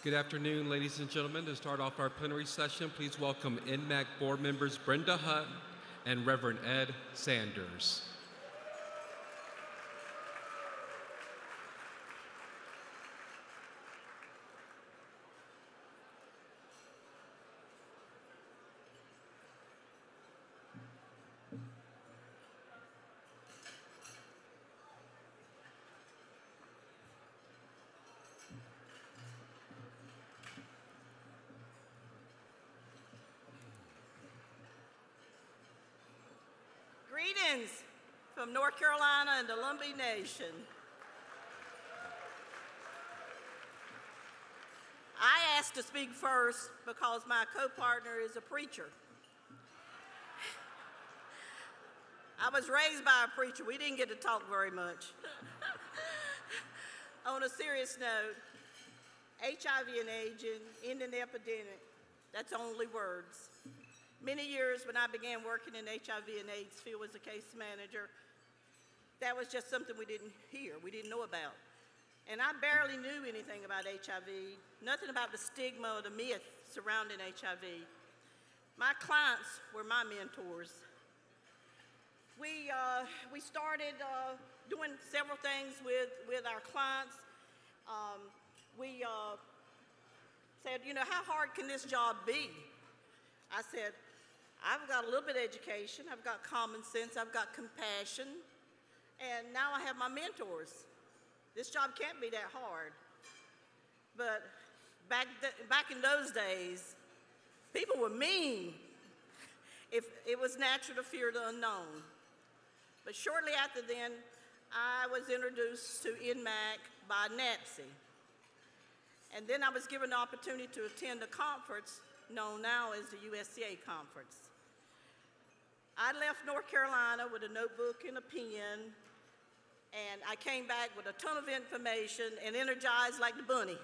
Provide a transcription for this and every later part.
Good afternoon, ladies and gentlemen. To start off our plenary session, please welcome NMAC board members Brenda Hutt and Reverend Ed Sanders. Greetings from North Carolina and the Lumbee Nation. I asked to speak first because my co-partner is a preacher. I was raised by a preacher. We didn't get to talk very much. On a serious note, HIV and aging, ending the epidemic, that's only words. Many years when I began working in HIV and AIDS field as a case manager, that was just something we didn't hear, we didn't know about. And I barely knew anything about HIV, nothing about the stigma or the myth surrounding HIV. My clients were my mentors. We started doing several things with our clients. We said, you know, how hard can this job be? I said, I've got a little bit of education, I've got common sense, I've got compassion, and now I have my mentors. This job can't be that hard. But back in those days, people were mean. It was natural to fear the unknown. But shortly after then, I was introduced to NMAC by NAPSI. And then I was given the opportunity to attend a conference known now as the USCA conference. I left North Carolina with a notebook and a pen, and I came back with a ton of information and energized like the bunny.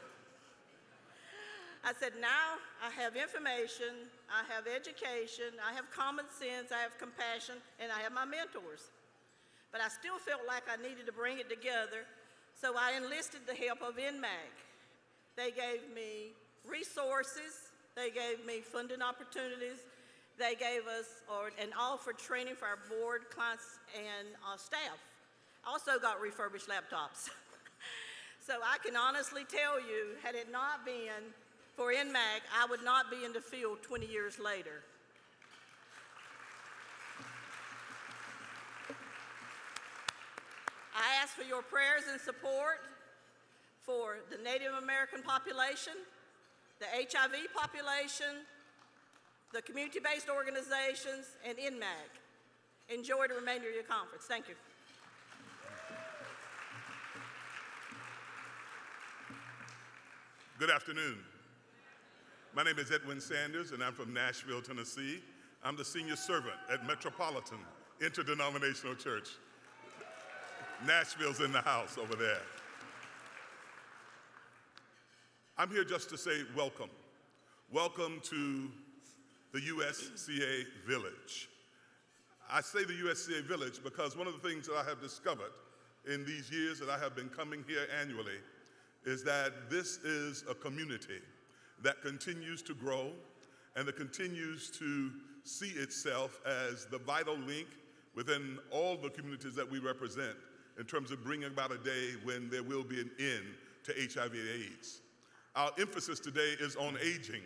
I said, now I have information, I have education, I have common sense, I have compassion, and I have my mentors. But I still felt like I needed to bring it together, so I enlisted the help of NMAC. They gave me resources, they gave me funding opportunities. They gave us and offered training for our board, clients, and staff. Also got refurbished laptops. So I can honestly tell you, had it not been for NMAC, I would not be in the field 20 years later. I ask for your prayers and support for the Native American population, the HIV population, the community-based organizations, and NMAC. Enjoy the remainder of your conference. Thank you. Good afternoon. My name is Edwin Sanders, and I'm from Nashville, Tennessee. I'm the senior servant at Metropolitan Interdenominational Church. Nashville's in the house over there. I'm here just to say welcome. Welcome to the USCA Village. I say the USCA Village because one of the things that I have discovered in these years that I have been coming here annually is that this is a community that continues to grow and that continues to see itself as the vital link within all the communities that we represent in terms of bringing about a day when there will be an end to HIV and AIDS. Our emphasis today is on aging.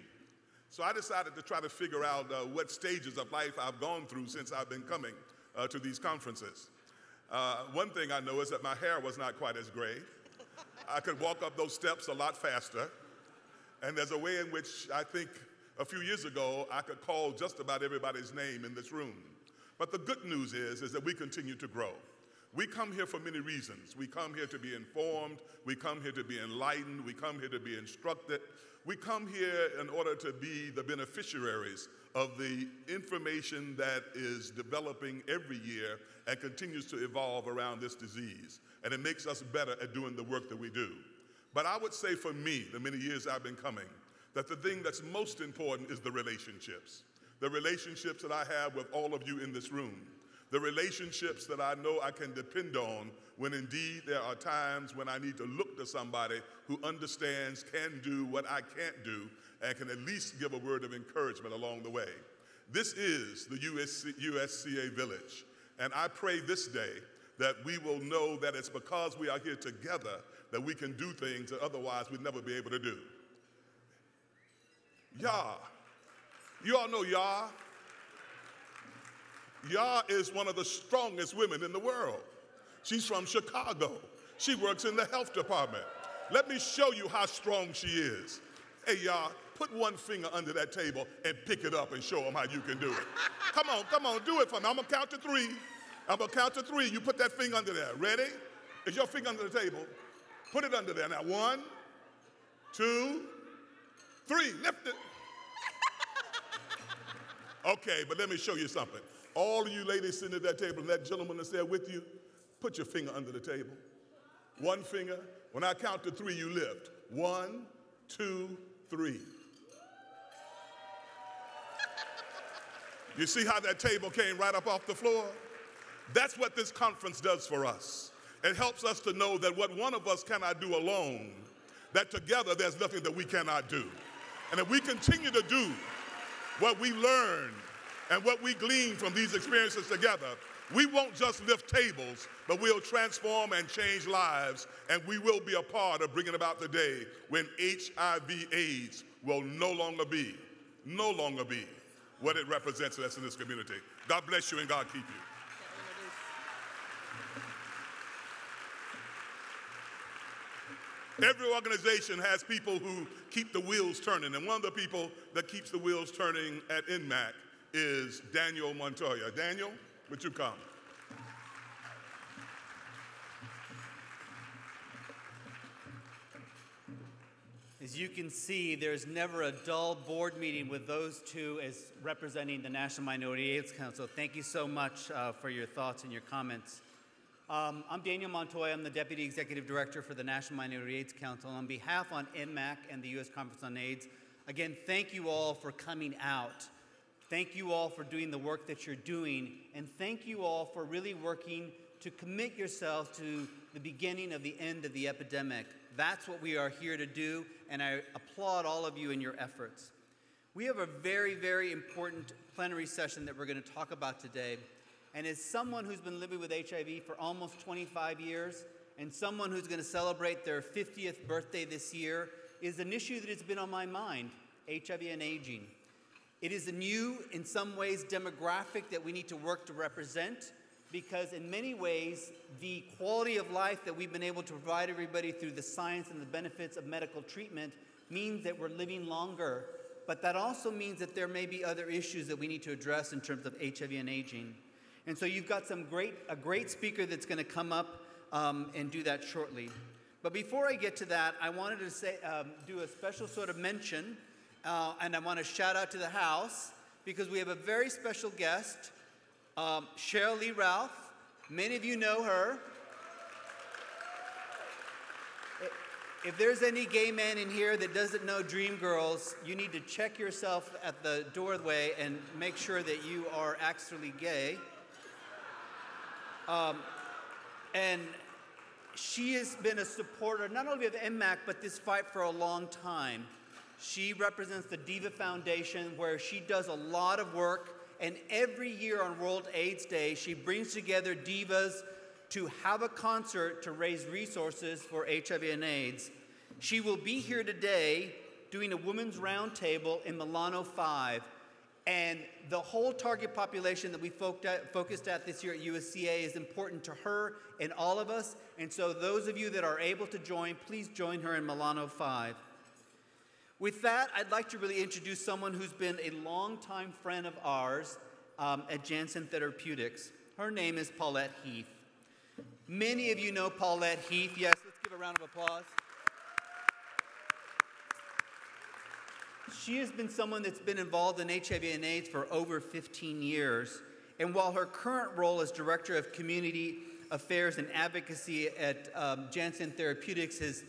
So I decided to try to figure out what stages of life I've gone through since I've been coming to these conferences. One thing I know is that my hair was not quite as gray. I could walk up those steps a lot faster. And there's a way in which I think a few years ago I could call just about everybody's name in this room. But the good news is that we continue to grow. We come here for many reasons. We come here to be informed. We come here to be enlightened. We come here to be instructed. We come here in order to be the beneficiaries of the information that is developing every year and continues to evolve around this disease. And it makes us better at doing the work that we do. But I would say for me, the many years I've been coming, that the thing that's most important is the relationships. The relationships that I have with all of you in this room. the relationships that I know I can depend on when indeed there are times when I need to look to somebody who understands, can do what I can't do, and can at least give a word of encouragement along the way. This is the USCA Village, and I pray this day that we will know that it's because we are here together that we can do things that otherwise we'd never be able to do. Yah. You all know Yah? Yah is one of the strongest women in the world. She's from Chicago. She works in the health department. Let me show you how strong she is. Hey, Yah, put one finger under that table and pick it up and show them how you can do it. Come on, do it for me. I'm gonna count to three. You put that finger under there. Ready? Is your finger under the table? Put it under there. Now, 1, 2, 3. Lift it. Okay, but let me show you something. All of you ladies sitting at that table, and that gentleman that's there with you, put your finger under the table. One finger. When I count to 3, you lift. 1, 2, 3. You see how that table came right up off the floor? That's what this conference does for us. It helps us to know that what one of us cannot do alone, that together there's nothing that we cannot do. And if we continue to do what we learn and what we glean from these experiences together, we won't just lift tables, but we'll transform and change lives, and we will be a part of bringing about the day when HIV/AIDS will no longer be what it represents us in this community. God bless you and God keep you. Every organization has people who keep the wheels turning, and one of the people that keeps the wheels turning at NMAC is Daniel Montoya. Daniel, would you come? As you can see, there's never a dull board meeting with those two as representing the National Minority AIDS Council. Thank you so much for your thoughts and your comments. I'm Daniel Montoya. I'm the Deputy Executive Director for the National Minority AIDS Council. On behalf of NMAC and the U.S. Conference on AIDS, again, thank you all for coming out. Thank you all for doing the work that you're doing, and thank you all for really working to commit yourself to the beginning of the end of the epidemic. That's what we are here to do, and I applaud all of you in your efforts. We have a very, very important plenary session that we're going to talk about today. And as someone who's been living with HIV for almost 25 years, and someone who's going to celebrate their 50th birthday this year, is an issue that has been on my mind, HIV and aging. It is a new, in some ways, demographic that we need to work to represent, because in many ways, the quality of life that we've been able to provide everybody through the science and the benefits of medical treatment means that we're living longer. But that also means that there may be other issues that we need to address in terms of HIV and aging. And so you've got a great speaker that's going to come up and do that shortly. But before I get to that, I wanted to do a special sort of mention, and I want to shout out to the house, because we have a very special guest, Cheryl Lee Ralph. Many of you know her. If there's any gay man in here that doesn't know Dream Girls, you need to check yourself at the doorway and make sure that you are actually gay. And she has been a supporter not only of NMAC, but this fight for a long time. She represents the Diva Foundation, where she does a lot of work, and every year on World AIDS Day, she brings together divas to have a concert to raise resources for HIV and AIDS. She will be here today doing a women's roundtable in Milano 5. And the whole target population that we focused at this year at USCA is important to her and all of us. And so those of you that are able to join, please join her in Milano 5. With that, I'd like to really introduce someone who's been a longtime friend of ours at Janssen Therapeutics. Her name is Paulette Heath. Many of you know Paulette Heath. Yes, let's give a round of applause. She has been someone that's been involved in HIV and AIDS for over 15 years. And while her current role as Director of Community Affairs and Advocacy at Janssen Therapeutics has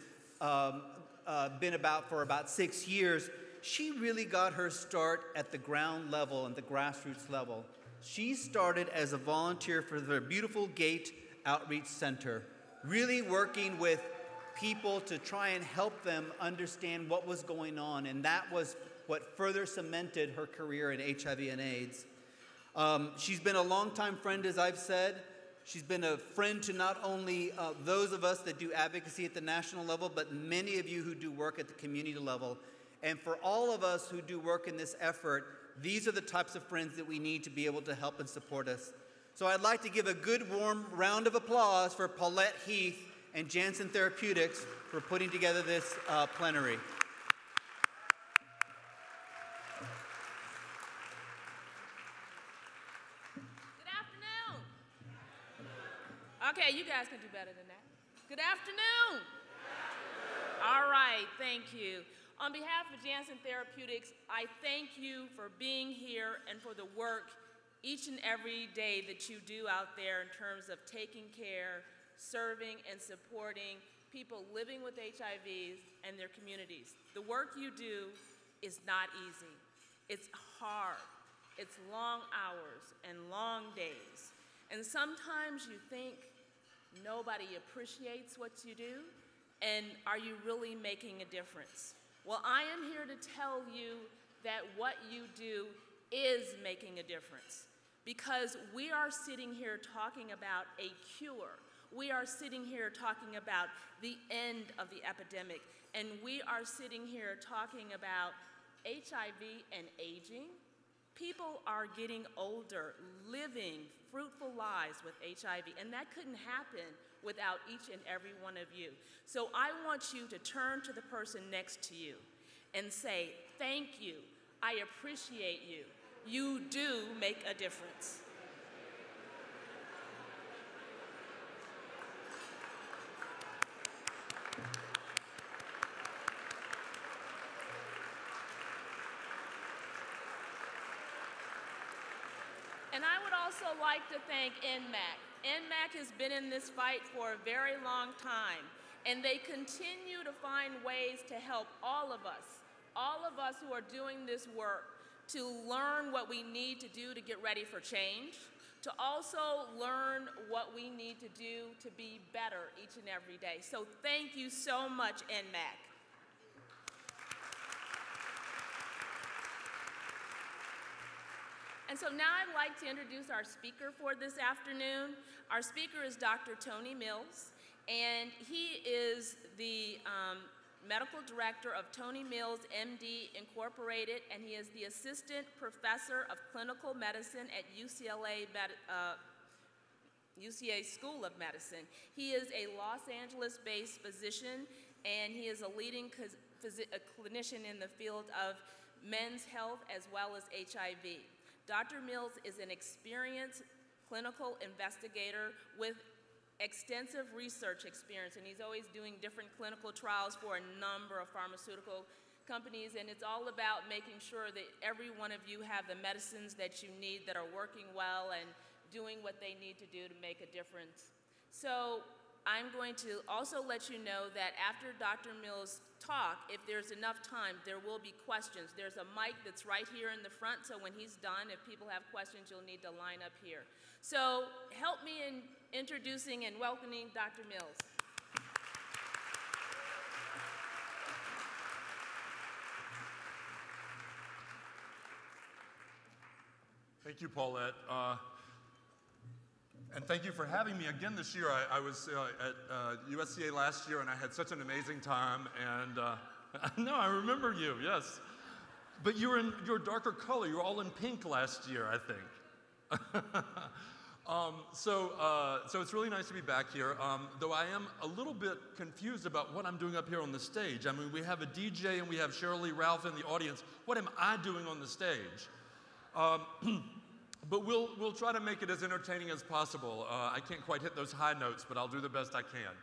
been for about 6 years, she really got her start at the ground level and the grassroots level. She started as a volunteer for the Beautiful Gate Outreach Center, really working with people to try and help them understand what was going on, and that was what further cemented her career in HIV and AIDS. She's been a longtime friend, as I've said. She's been a friend to not only those of us that do advocacy at the national level, but many of you who do work at the community level. And for all of us who do work in this effort, these are the types of friends that we need to be able to help and support us. So I'd like to give a good, warm round of applause for Paulette Heath and Janssen Therapeutics for putting together this plenary. Good afternoon. Okay, you guys can do better than that. Good afternoon. All right, thank you. On behalf of Janssen Therapeutics, I thank you for being here and for the work each and every day that you do out there in terms of taking care, serving, and supporting people living with HIVs and their communities. The work you do is not easy. It's hard. It's long hours and long days. And sometimes you think nobody appreciates what you do, and are you really making a difference? Well, I am here to tell you that what you do is making a difference, because we are sitting here talking about a cure. We are sitting here talking about the end of the epidemic, and we are sitting here talking about HIV and aging. People are getting older, living fruitful lives with HIV, and that couldn't happen without each and every one of you. So I want you to turn to the person next to you and say, thank you, I appreciate you. You do make a difference. And I would also like to thank NMAC. NMAC has been in this fight for a very long time, and they continue to find ways to help all of us who are doing this work, to learn what we need to do to get ready for change, to also learn what we need to do to be better each and every day. So thank you so much, NMAC. And so now I'd like to introduce our speaker for this afternoon. Our speaker is Dr. Tony Mills, and he is the medical director of Tony Mills, MD, Incorporated, and he is the assistant professor of clinical medicine at UCLA School of Medicine. He is a Los Angeles-based physician, and he is a leading clinician in the field of men's health as well as HIV. Dr. Mills is an experienced clinical investigator with extensive research experience, and he's always doing different clinical trials for a number of pharmaceutical companies, and it's all about making sure that every one of you have the medicines that you need that are working well and doing what they need to do to make a difference. So I'm going to also let you know that after Dr. Mills' talk, if there's enough time, there will be questions. There's a mic that's right here in the front, so when he's done, if people have questions, you'll need to line up here. So help me in introducing and welcoming Dr. Mills. Thank you, Paulette. And thank you for having me again this year. I was at USCA last year, and I had such an amazing time. And no, I remember you, yes. But you were in your darker color. You were all in pink last year, I think. So it's really nice to be back here, though I am a little bit confused about what I'm doing up here on the stage. I mean, we have a DJ and we have Cheryl Lee Ralph in the audience. What am I doing on the stage? But we'll try to make it as entertaining as possible. I can't quite hit those high notes, but I'll do the best I can.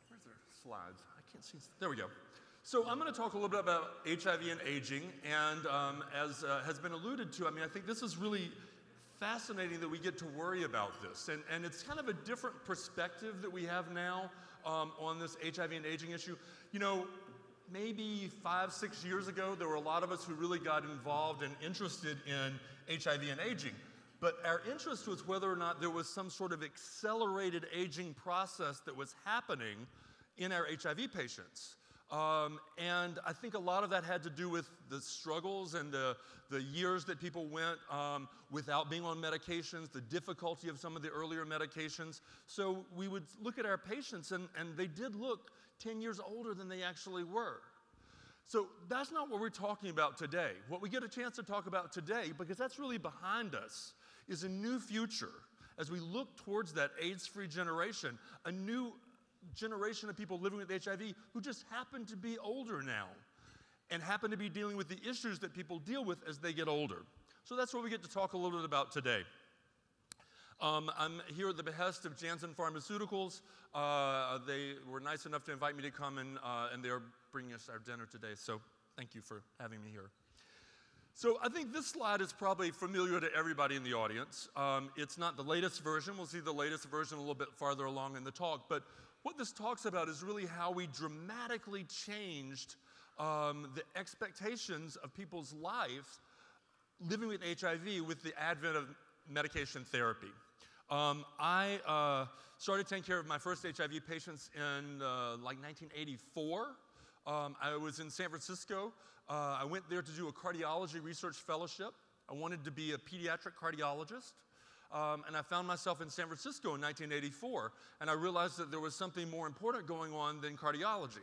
Where's their slides? I can't see. There we go. So I'm going to talk a little bit about HIV and aging, and as has been alluded to, I mean, I think this is really fascinating that we get to worry about this, and it's kind of a different perspective that we have now on this HIV and aging issue. You know, maybe 5-6 years ago, there were a lot of us who really got involved and interested in HIV and aging. But our interest was whether or not there was some sort of accelerated aging process that was happening in our HIV patients. And I think a lot of that had to do with the struggles and the years that people went without being on medications, the difficulty of some of the earlier medications. So we would look at our patients, and they did look 10 years older than they actually were. So that's not what we're talking about today. What we get a chance to talk about today, because that's really behind us, is a new future. As we look towards that AIDS-free generation, a new generation of people living with HIV who just happen to be older now and happen to be dealing with the issues that people deal with as they get older. So that's what we get to talk a little bit about today. I'm here at the behest of Janssen Pharmaceuticals. They were nice enough to invite me to come and they're bringing us our dinner today, so thank you for having me here. So I think this slide is probably familiar to everybody in the audience. It's not the latest version. We'll see the latest version a little bit farther along in the talk, but what this talks about is really how we dramatically changed the expectations of people's lives living with HIV with the advent of medication therapy. I started taking care of my first HIV patients in like 1984. I was in San Francisco. I went there to do a cardiology research fellowship. I wanted to be a pediatric cardiologist. And I found myself in San Francisco in 1984, and I realized that there was something more important going on than cardiology.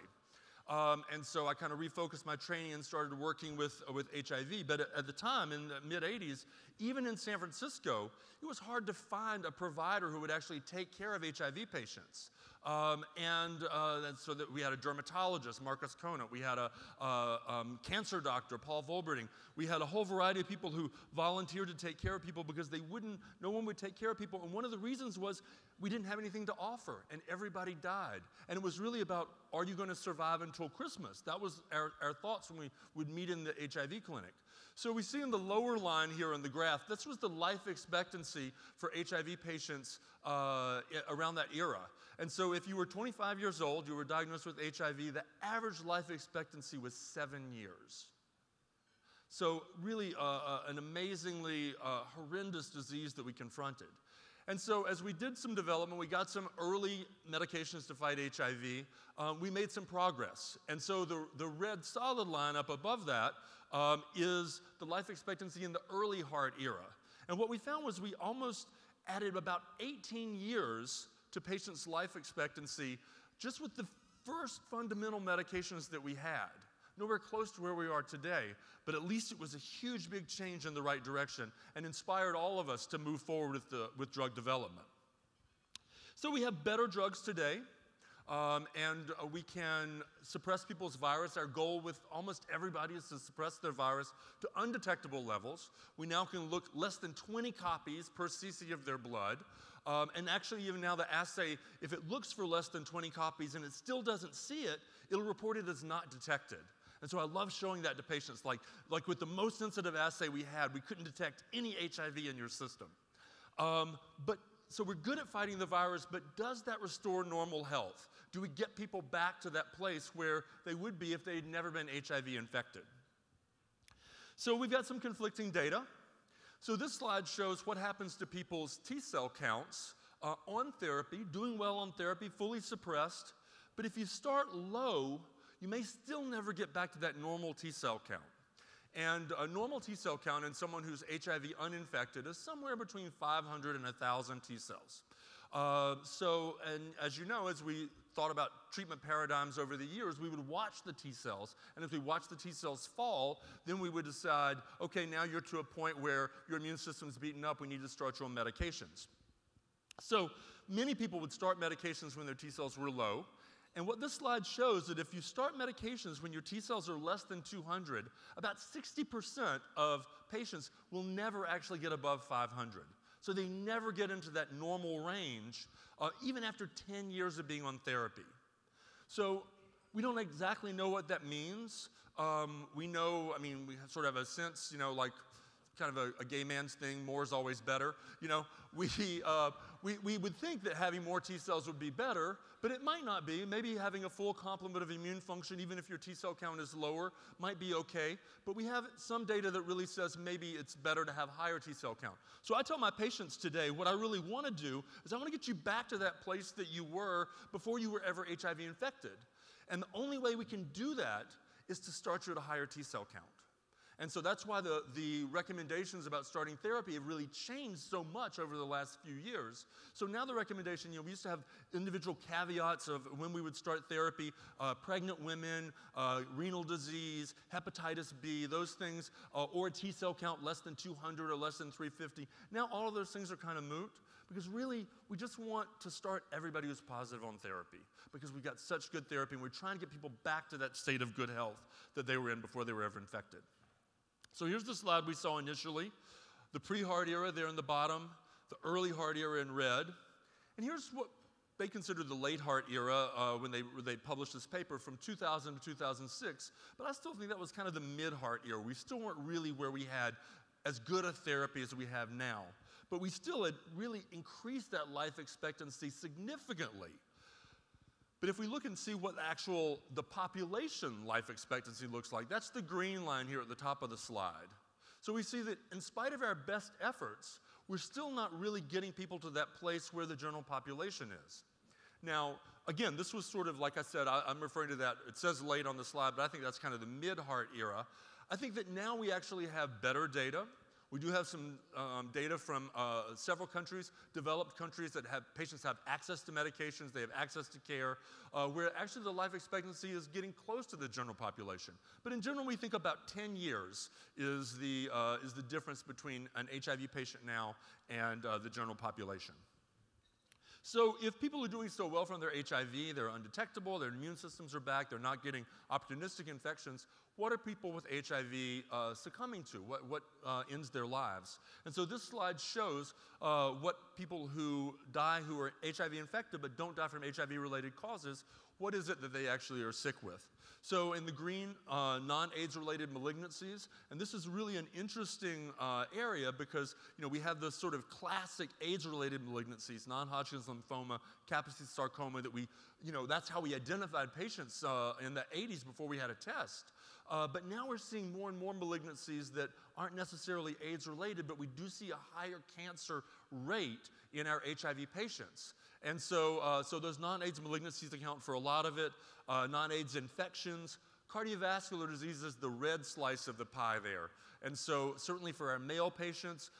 And so I kind of refocused my training and started working with HIV. But at the time, in the mid-'80s, even in San Francisco, it was hard to find a provider who would actually take care of HIV patients. So that we had a dermatologist, Marcus Conant. We had a cancer doctor, Paul Volberding. We had a whole variety of people who volunteered to take care of people because no one would take care of people. And one of the reasons was we didn't have anything to offer, and everybody died. And it was really about, are you going to survive until Christmas? That was our thoughts when we would meet in the HIV clinic. So we see in the lower line here in the graph, this was the life expectancy for HIV patients around that era. And so if you were 25 years old, you were diagnosed with HIV, the average life expectancy was 7 years. So really an amazingly horrendous disease that we confronted. And so as we did some development, we got some early medications to fight HIV, we made some progress. And so the red solid line up above that is the life expectancy in the early HAART era. And what we found was we almost added about 18 years to patients' life expectancy just with the first fundamental medications that we had. Nowhere close to where we are today, but at least it was a huge, big change in the right direction and inspired all of us to move forward with drug development. So we have better drugs today, and we can suppress people's virus. Our goal with almost everybody is to suppress their virus to undetectable levels. We now can look less than 20 copies per cc of their blood. And actually, even now, the assay, if it looks for less than 20 copies and it still doesn't see it, it'll report it as not detected. And so I love showing that to patients. Like with the most sensitive assay we had, we couldn't detect any HIV in your system. So we're good at fighting the virus, but does that restore normal health? Do we get people back to that place where they would be if they'd never been HIV infected? So we've got some conflicting data. So this slide shows what happens to people's T-cell counts on therapy, doing well on therapy, fully suppressed. But if you start low, you may still never get back to that normal T-cell count. And a normal T-cell count in someone who's HIV uninfected is somewhere between 500 and 1,000 T-cells. And as you know, as we thought about treatment paradigms over the years, we would watch the T-cells, and if we watch the T-cells fall, then we would decide, okay, now you're to a point where your immune system's beaten up, we need to start you on medications. So many people would start medications when their T-cells were low, and what this slide shows that if you start medications when your T-cells are less than 200, about 60% of patients will never actually get above 500. So they never get into that normal range, even after 10 years of being on therapy. So we don't exactly know what that means. We know, I mean, we sort of have a sense, you know, like kind of a gay man's thing, more is always better. You know, we we would think that having more T cells would be better, but it might not be. Maybe having a full complement of immune function, even if your T cell count is lower, might be okay. But we have some data that really says maybe it's better to have higher T cell count. So I tell my patients today, what I really want to do is I want to get you back to that place that you were before you were ever HIV infected. And the only way we can do that is to start you at a higher T cell count. And so that's why the recommendations about starting therapy have really changed so much over the last few years. So now the recommendation, we used to have individual caveats of when we would start therapy, pregnant women, renal disease, hepatitis B, those things, or a T cell count less than 200 or less than 350. Now all of those things are kind of moot because really we just want to start everybody who's positive on therapy because we've got such good therapy and we're trying to get people back to that state of good health that they were in before they were ever infected. So here's the slide we saw initially, the pre-HAART era there in the bottom, the early HAART era in red. And here's what they considered the late HAART era when they published this paper from 2000 to 2006. But I still think that was kind of the mid-HAART era. We still weren't really where we had as good a therapy as we have now. But we still had really increased that life expectancy significantly. But if we look and see what the population life expectancy looks like, that's the green line here at the top of the slide. So we see that in spite of our best efforts, we're still not really getting people to that place where the general population is. Now, again, this was sort of, like I said, I'm referring to that, it says late on the slide, but I think that's kind of the mid-HAART era. I think that now we actually have better data. We do have some data from several countries, developed countries that patients have access to medications, they have access to care, where actually the life expectancy is getting close to the general population. But in general, we think about 10 years is the difference between an HIV patient now and the general population. So if people are doing so well from their HIV, they're undetectable, their immune systems are back, they're not getting opportunistic infections, what are people with HIV succumbing to? What ends their lives? And so this slide shows what people who die who are HIV infected but don't die from HIV-related causes, what is it that they actually are sick with? So in the green, non-AIDS related malignancies, and this is really an interesting area because we have those sort of classic AIDS-related malignancies, non-Hodgkin's lymphoma, Kaposi sarcoma, that that's how we identified patients in the 80s before we had a test. But now we're seeing more and more malignancies that aren't necessarily AIDS-related, but we do see a higher cancer rate in our HIV patients. And so those non-AIDS malignancies account for a lot of it. Non-AIDS infections, cardiovascular disease is the red slice of the pie there. And so certainly for our male patients,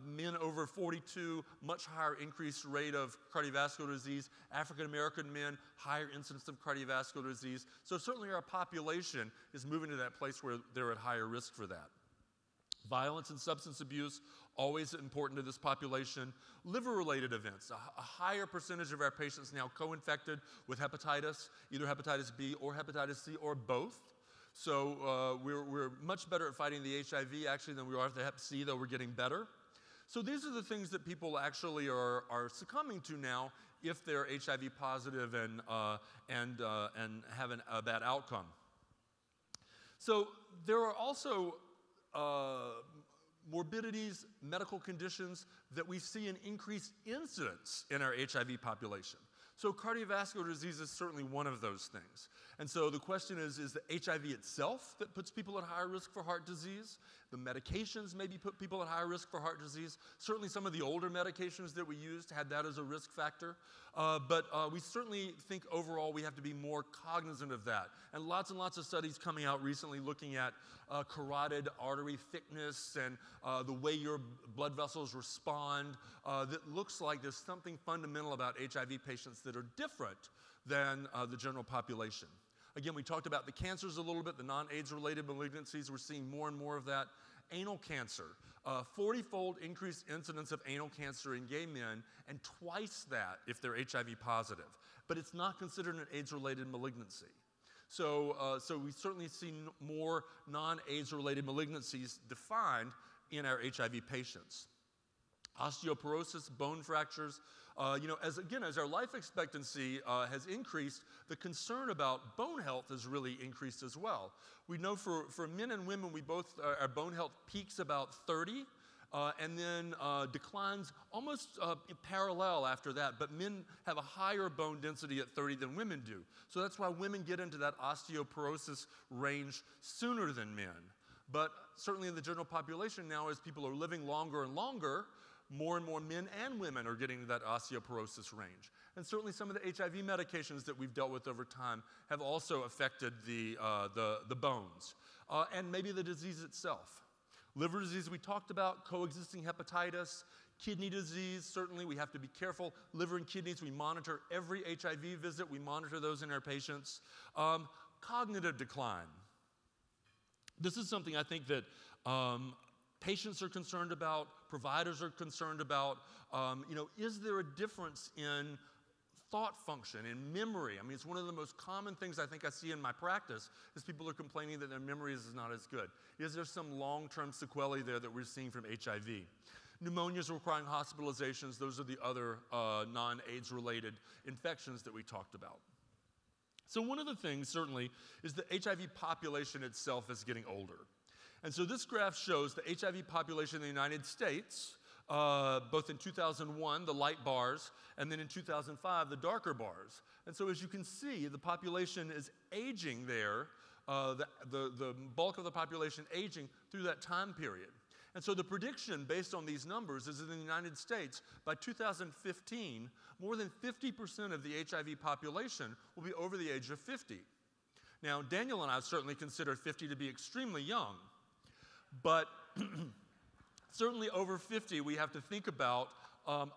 men over 42, much higher increased rate of cardiovascular disease. African-American men, higher incidence of cardiovascular disease. So certainly our population is moving to that place where they're at higher risk for that. Violence and substance abuse, always important to this population. Liver-related events, a higher percentage of our patients now co-infected with hepatitis, either hepatitis B or hepatitis C or both. So we're much better at fighting the HIV actually than we are at the hep C, though we're getting better. So these are the things that people actually are succumbing to now if they're HIV positive and have a bad outcome. So there are also morbidities, medical conditions that we see an increased incidence in our HIV population. So cardiovascular disease is certainly one of those things. And so the question is the HIV itself that puts people at higher risk for heart disease? The medications maybe put people at higher risk for heart disease. Certainly some of the older medications that we used had that as a risk factor. But we certainly think overall we have to be more cognizant of that. And lots of studies coming out recently looking at carotid artery thickness and the way your blood vessels respond that looks like there's something fundamental about HIV patients that are different than the general population. Again, we talked about the cancers a little bit, the non-AIDS related malignancies. We're seeing more and more of that. Anal cancer, 40-fold increased incidence of anal cancer in gay men and twice that if they're HIV positive. But it's not considered an AIDS-related malignancy. So we certainly see more non-AIDS related malignancies defined in our HIV patients. Osteoporosis, bone fractures, as our life expectancy has increased, the concern about bone health has really increased as well. We know for men and women, our bone health peaks about 30, and then declines almost in parallel after that, but men have a higher bone density at 30 than women do. So that's why women get into that osteoporosis range sooner than men. But certainly in the general population now, as people are living longer and longer, more and more men and women are getting to that osteoporosis range. And certainly some of the HIV medications that we've dealt with over time have also affected the bones, and maybe the disease itself. Liver disease we talked about, coexisting hepatitis, kidney disease, certainly we have to be careful. Liver and kidneys, we monitor every HIV visit, we monitor those in our patients. Cognitive decline. This is something I think that patients are concerned about, providers are concerned about. Is there a difference in thought function, in memory? I mean, it's one of the most common things I think I see in my practice is people are complaining that their memory is not as good. Is there some long-term sequelae there that we're seeing from HIV? Pneumonias requiring hospitalizations, those are the other non-AIDS related infections that we talked about. So one of the things, certainly, is the HIV population itself is getting older. And so this graph shows the HIV population in the United States, both in 2001, the light bars, and then in 2005, the darker bars. And so as you can see, the population is aging there, the bulk of the population aging through that time period. And so the prediction based on these numbers is that in the United States, by 2015, more than 50% of the HIV population will be over the age of 50. Now, Daniel and I certainly consider 50 to be extremely young, but certainly over 50, we have to think about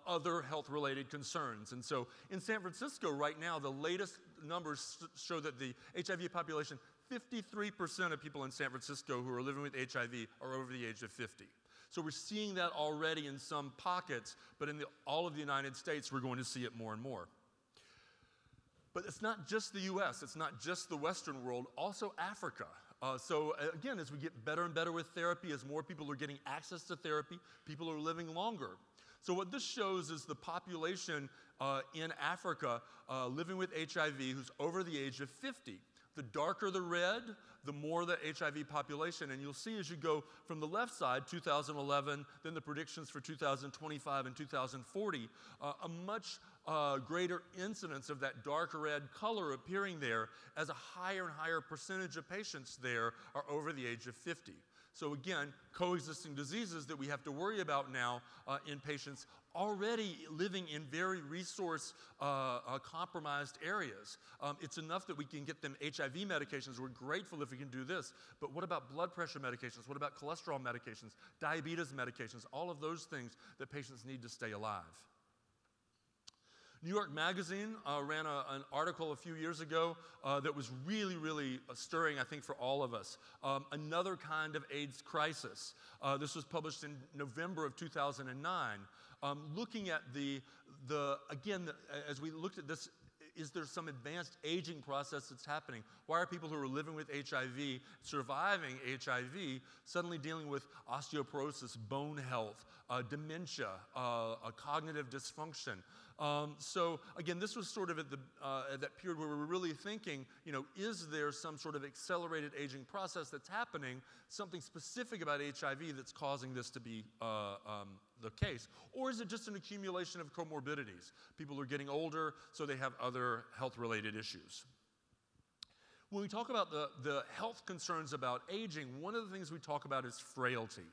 other health-related concerns. And so in San Francisco right now, the latest numbers show that the HIV population, 53% of people in San Francisco who are living with HIV are over the age of 50. So we're seeing that already in some pockets, but in all of the United States, we're going to see it more and more. But it's not just the US, it's not just the Western world, also Africa. So again, as we get better and better with therapy, as more people are getting access to therapy, people are living longer. So what this shows is the population in Africa living with HIV who's over the age of 50. The darker the red, the more the HIV population. And you'll see as you go from the left side, 2011, then the predictions for 2025 and 2040, a much greater incidence of that dark red color appearing there as a higher and higher percentage of patients there are over the age of 50. So again, coexisting diseases that we have to worry about now in patients already living in very resource compromised areas. It's enough that we can get them HIV medications. We're grateful if we can do this, but what about blood pressure medications? What about cholesterol medications, diabetes medications, all of those things that patients need to stay alive? New York Magazine ran an article a few years ago that was really, really stirring, I think, for all of us. Another kind of AIDS crisis. This was published in November of 2009. Looking at as we looked at this, is there some advanced aging process that's happening? Why are people who are living with HIV, surviving HIV, suddenly dealing with osteoporosis, bone health, dementia, cognitive dysfunction? So again, this was sort of at that period where we were really thinking, is there some sort of accelerated aging process that's happening, something specific about HIV that's causing this to be the case? Or is it just an accumulation of comorbidities? People are getting older, so they have other health-related issues. When we talk about the health concerns about aging, one of the things we talk about is frailty.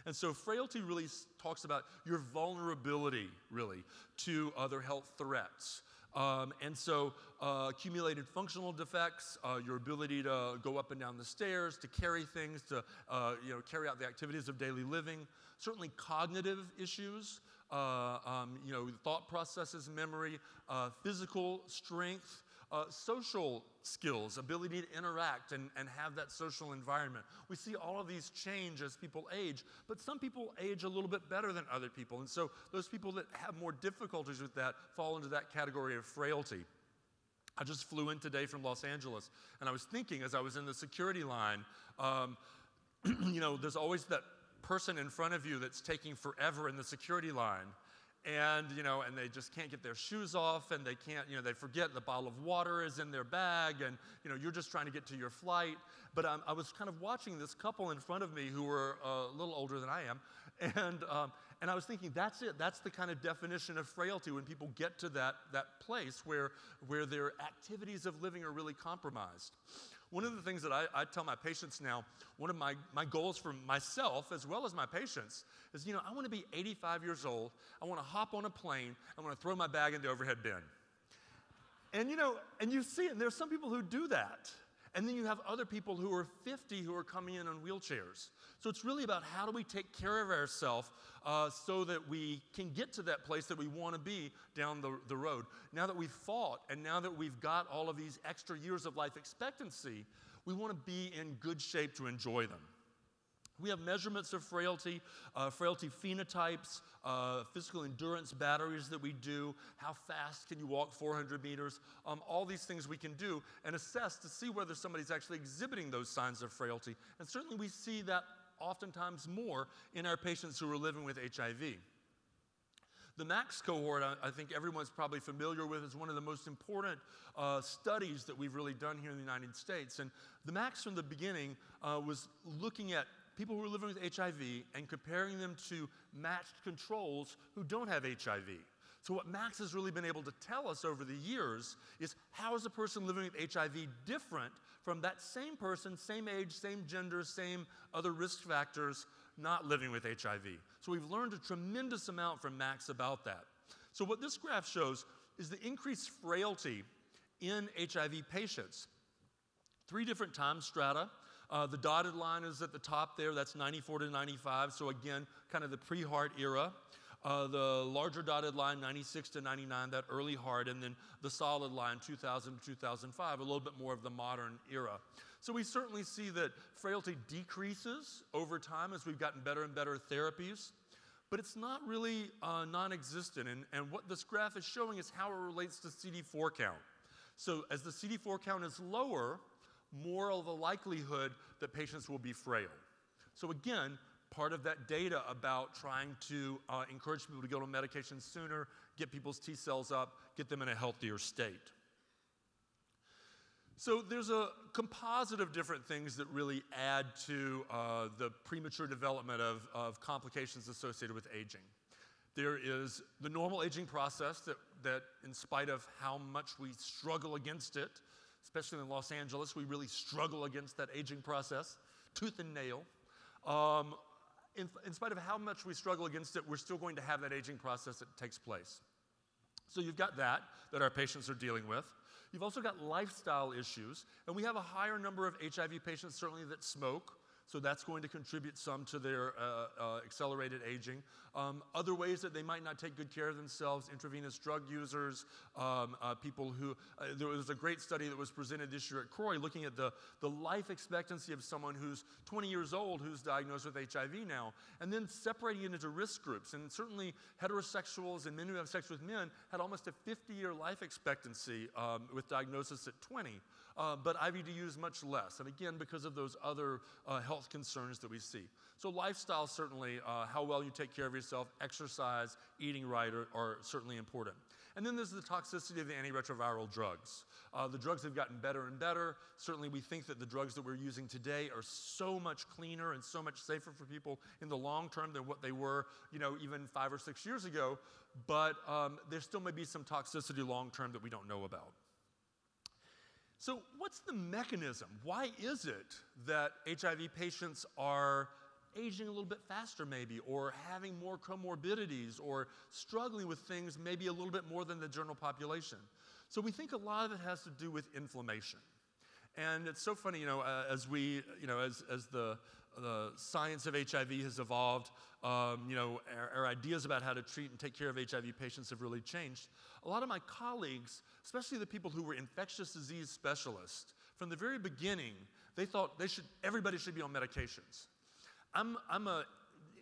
And so frailty really talks about your vulnerability, really, to other health threats. And so accumulated functional defects, your ability to go up and down the stairs, to carry things, to carry out the activities of daily living. Certainly cognitive issues, thought processes, memory, physical strength, social skills, ability to interact and have that social environment. We see all of these change as people age, but some people age a little bit better than other people. And so those people that have more difficulties with that fall into that category of frailty. I just flew in today from Los Angeles, and I was thinking as I was in the security line, there's always that person in front of you that's taking forever in the security line. And they just can't get their shoes off, and they can't, they forget the bottle of water is in their bag, and, you're just trying to get to your flight. But I was kind of watching this couple in front of me who were a little older than I am, And I was thinking, that's it. That's the kind of definition of frailty, when people get to that place where their activities of living are really compromised. One of the things that I tell my patients now, one of my goals for myself as well as my patients is, I want to be 85 years old. I want to hop on a plane. I want to throw my bag in the overhead bin. And you see it, and there's some people who do that. And then you have other people who are 50 who are coming in on wheelchairs. So it's really about how do we take care of ourselves so that we can get to that place that we want to be down the road. Now that we've fought and now that we've got all of these extra years of life expectancy, we want to be in good shape to enjoy them. We have measurements of frailty, frailty phenotypes, physical endurance batteries that we do, how fast can you walk 400 meters, all these things we can do and assess to see whether somebody's actually exhibiting those signs of frailty. And certainly we see that oftentimes more in our patients who are living with HIV. The MAX cohort, I think everyone's probably familiar with, is one of the most important studies that we've really done here in the United States. And the MAX from the beginning was looking at people who are living with HIV and comparing them to matched controls who don't have HIV. So what Max has really been able to tell us over the years is how is a person living with HIV different from that same person, same age, same gender, same other risk factors, not living with HIV. So we've learned a tremendous amount from Max about that. So what this graph shows is the increased frailty in HIV patients. 3 different time strata. The dotted line is at the top there, that's 94 to 95, so again, kind of the pre-HAART era. The larger dotted line, 96 to 99, that early HAART, and then the solid line, 2000 to 2005, a little bit more of the modern era. So we certainly see that frailty decreases over time as we've gotten better and better therapies, but it's not really non-existent, and what this graph is showing is how it relates to CD4 count. So as the CD4 count is lower, more of the likelihood that patients will be frail. So again, part of that data about trying to encourage people to go to medication sooner, get people's T cells up, get them in a healthier state. So there's a composite of different things that really add to the premature development of complications associated with aging. There is the normal aging process that in spite of how much we struggle against it, especially in Los Angeles, we really struggle against that aging process, tooth and nail. In spite of how much we struggle against it, we're still going to have that aging process that takes place. So you've got that our patients are dealing with. You've also got lifestyle issues, and we have a higher number of HIV patients certainly that smoke, so that's going to contribute some to their accelerated aging. Other ways that they might not take good care of themselves, intravenous drug users, people who, there was a great study that was presented this year at Croy looking at the life expectancy of someone who's 20 years old who's diagnosed with HIV now, and then separating it into risk groups. And certainly heterosexuals and men who have sex with men had almost a 50-year life expectancy with diagnosis at 20. But IVD is much less, and again, because of those other health concerns that we see. So lifestyle, certainly, how well you take care of yourself, exercise, eating right are certainly important. And then there's the toxicity of the antiretroviral drugs. The drugs have gotten better and better. Certainly we think that the drugs that we're using today are so much cleaner and so much safer for people in the long term than what they were, even 5 or 6 years ago, but there still may be some toxicity long term that we don't know about. So what's the mechanism? Why is it that HIV patients are aging a little bit faster maybe, or having more comorbidities, or struggling with things maybe a little bit more than the general population? So we think a lot of it has to do with inflammation. And it's so funny, as the science of HIV has evolved, our ideas about how to treat and take care of HIV patients have really changed. A lot of my colleagues, especially the people who were infectious disease specialists, from the very beginning, they thought everybody should be on medications. I'm an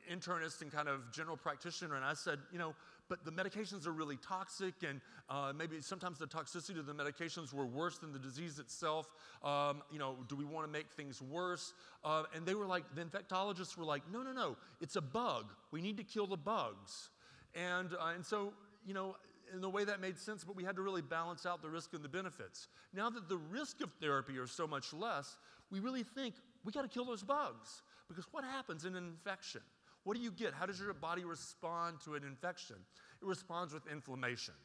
internist and kind of general practitioner, and I said, but the medications are really toxic, and maybe sometimes the toxicity of the medications were worse than the disease itself. Do we want to make things worse? And they were like, the infectologists were like, no, it's a bug. We need to kill the bugs. And so, in the way that made sense, but we had to really balance out the risk and the benefits. Now that the risk of therapy are so much less, we really think we got to kill those bugs. Because what happens in an infection? What do you get? How does your body respond to an infection? It responds with inflammation.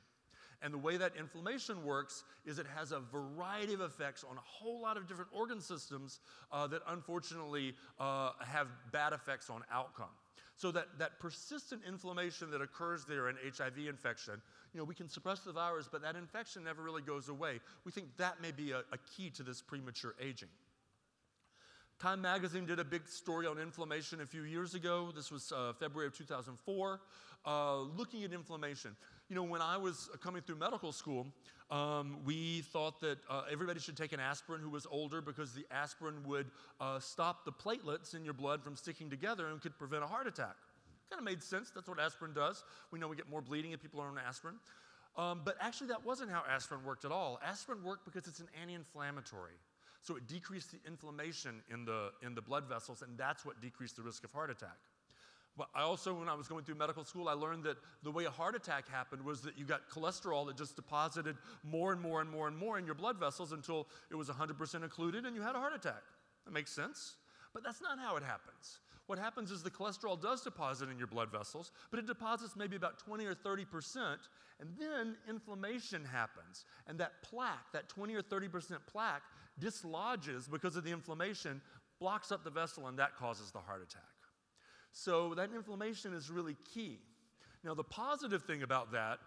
And the way that inflammation works is it has a variety of effects on a whole lot of different organ systems that unfortunately have bad effects on outcome. So that persistent inflammation that occurs there in HIV infection, we can suppress the virus, but that infection never really goes away. We think that may be a key to this premature aging. Time magazine did a big story on inflammation a few years ago. This was February of 2004, looking at inflammation. When I was coming through medical school, we thought that everybody should take an aspirin who was older because the aspirin would stop the platelets in your blood from sticking together and could prevent a heart attack. Kind of made sense. That's what aspirin does. We know we get more bleeding if people are on aspirin. But actually, that wasn't how aspirin worked at all. Aspirin worked because it's an anti-inflammatory. So it decreased the inflammation in the blood vessels, and that's what decreased the risk of heart attack. But I also, when I was going through medical school, I learned that the way a heart attack happened was that you got cholesterol that just deposited more and more and more and more in your blood vessels until it was 100% occluded and you had a heart attack. That makes sense. But that's not how it happens. What happens is the cholesterol does deposit in your blood vessels, but it deposits maybe about 20 or 30%, and then inflammation happens. And that plaque, that 20 or 30% plaque, dislodges because of the inflammation, blocks up the vessel, and that causes the heart attack. So that inflammation is really key. Now, the positive thing about that,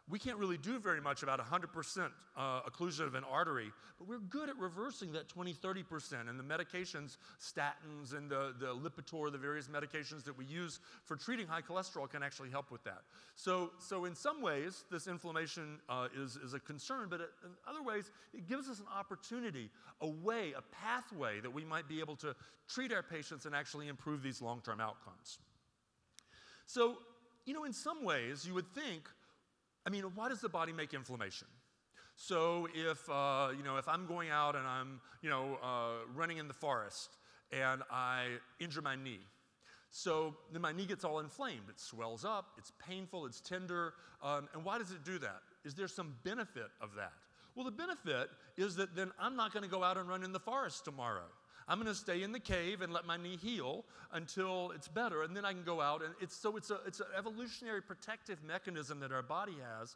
we can't really do very much about 100% occlusion of an artery, but we're good at reversing that 20, 30%. And the medications, statins and the Lipitor, the various medications that we use for treating high cholesterol can actually help with that. So in some ways, this inflammation is a concern, but in other ways, it gives us an opportunity, a way, a pathway that we might be able to treat our patients and actually improve these long-term outcomes. So, in some ways, you would think, why does the body make inflammation? So if I'm going out and I'm, running in the forest and I injure my knee, so then my knee gets all inflamed. It swells up, it's painful, it's tender, and why does it do that? Is there some benefit of that? Well, the benefit is that then I'm not going to go out and run in the forest tomorrow. I'm going to stay in the cave and let my knee heal until it's better, and then I can go out. And it's an evolutionary protective mechanism that our body has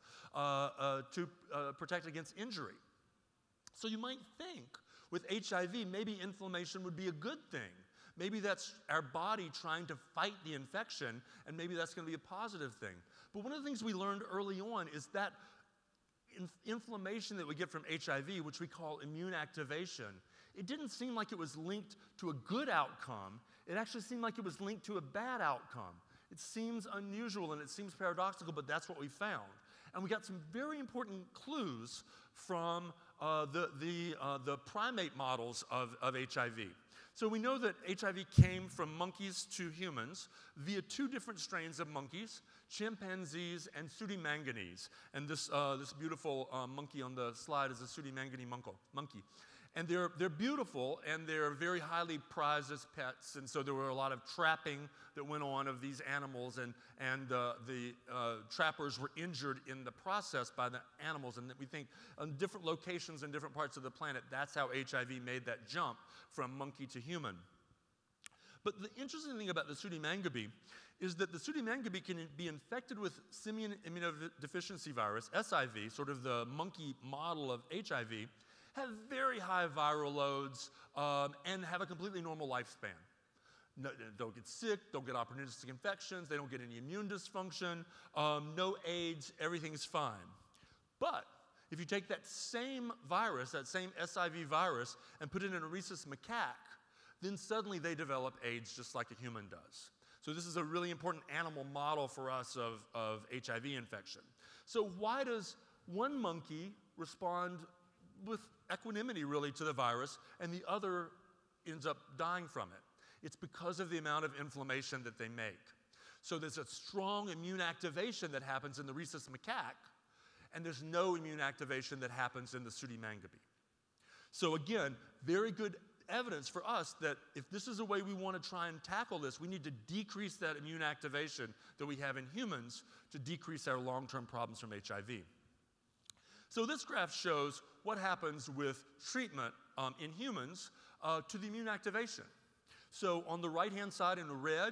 to protect against injury. So you might think with HIV, maybe inflammation would be a good thing. Maybe that's our body trying to fight the infection, and maybe that's going to be a positive thing. But one of the things we learned early on is that inflammation that we get from HIV, which we call immune activation, it didn't seem like it was linked to a good outcome. It actually seemed like it was linked to a bad outcome. It seems unusual and it seems paradoxical, but that's what we found. And we got some very important clues from the primate models of HIV. So we know that HIV came from monkeys to humans via two different strains of monkeys, chimpanzees and pseudomanganese. And this beautiful monkey on the slide is a pseudomanganese monkey. And they're beautiful, and they're very highly prized as pets, and so there were a lot of trapping that went on of these animals, and the trappers were injured in the process by the animals, and we think on different locations in different parts of the planet, that's how HIV made that jump from monkey to human. But the interesting thing about the pseudomangabe is that the pseudomangabe can be infected with simian immunodeficiency virus, SIV, sort of the monkey model of HIV, have very high viral loads, and have a completely normal lifespan. No, don't get sick, don't get opportunistic infections, they don't get any immune dysfunction, no AIDS, everything's fine. But if you take that same virus, that same SIV virus, and put it in a rhesus macaque, then suddenly they develop AIDS just like a human does. So this is a really important animal model for us of HIV infection. So why does one monkey respond with equanimity really to the virus, and the other ends up dying from it? It's because of the amount of inflammation that they make. So there's a strong immune activation that happens in the rhesus macaque, and there's no immune activation that happens in the pseudomangabe. So again, very good evidence for us that if this is a way we want to try and tackle this, we need to decrease that immune activation that we have in humans to decrease our long-term problems from HIV. So this graph shows what happens with treatment in humans to the immune activation. So on the right-hand side in red,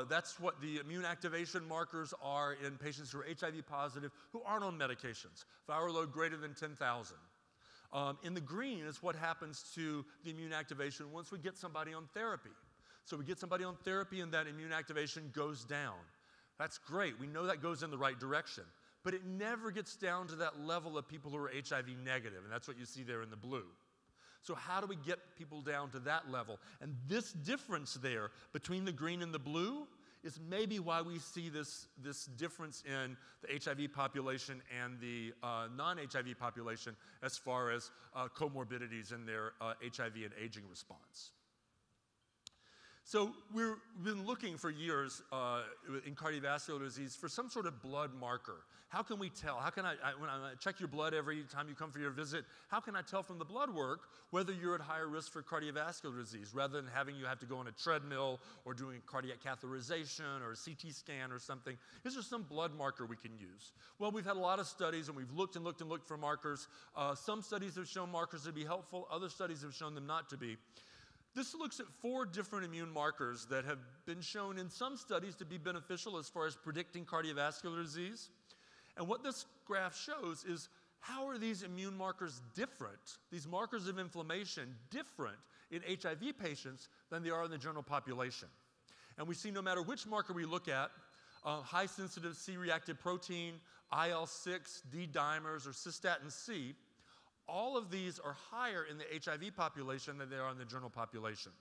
That's what the immune activation markers are in patients who are HIV positive who aren't on medications. Viral load greater than 10,000. In the green is what happens to the immune activation once we get somebody on therapy. So we get somebody on therapy and that immune activation goes down. That's great. We know that goes in the right direction. But it never gets down to that level of people who are HIV negative, and that's what you see there in the blue. So how do we get people down to that level? And this difference there between the green and the blue is maybe why we see this difference in the HIV population and the non-HIV population as far as comorbidities in their HIV and aging response. So we've been looking for years in cardiovascular disease for some sort of blood marker. How can we tell? How can when I check your blood every time you come for your visit, how can I tell from the blood work whether you're at higher risk for cardiovascular disease rather than having you have to go on a treadmill or doing cardiac catheterization or a CT scan or something? Is there some blood marker we can use? Well, we've had a lot of studies and we've looked and looked and looked for markers. Some studies have shown markers to be helpful. Other studies have shown them not to be. This looks at 4 different immune markers that have been shown in some studies to be beneficial as far as predicting cardiovascular disease. And what this graph shows is how are these immune markers different, these markers of inflammation different in HIV patients than they are in the general population. And we see no matter which marker we look at, high-sensitive C-reactive protein, IL-6, D-dimers, or cystatin C, all of these are higher in the HIV population than they are in the general population.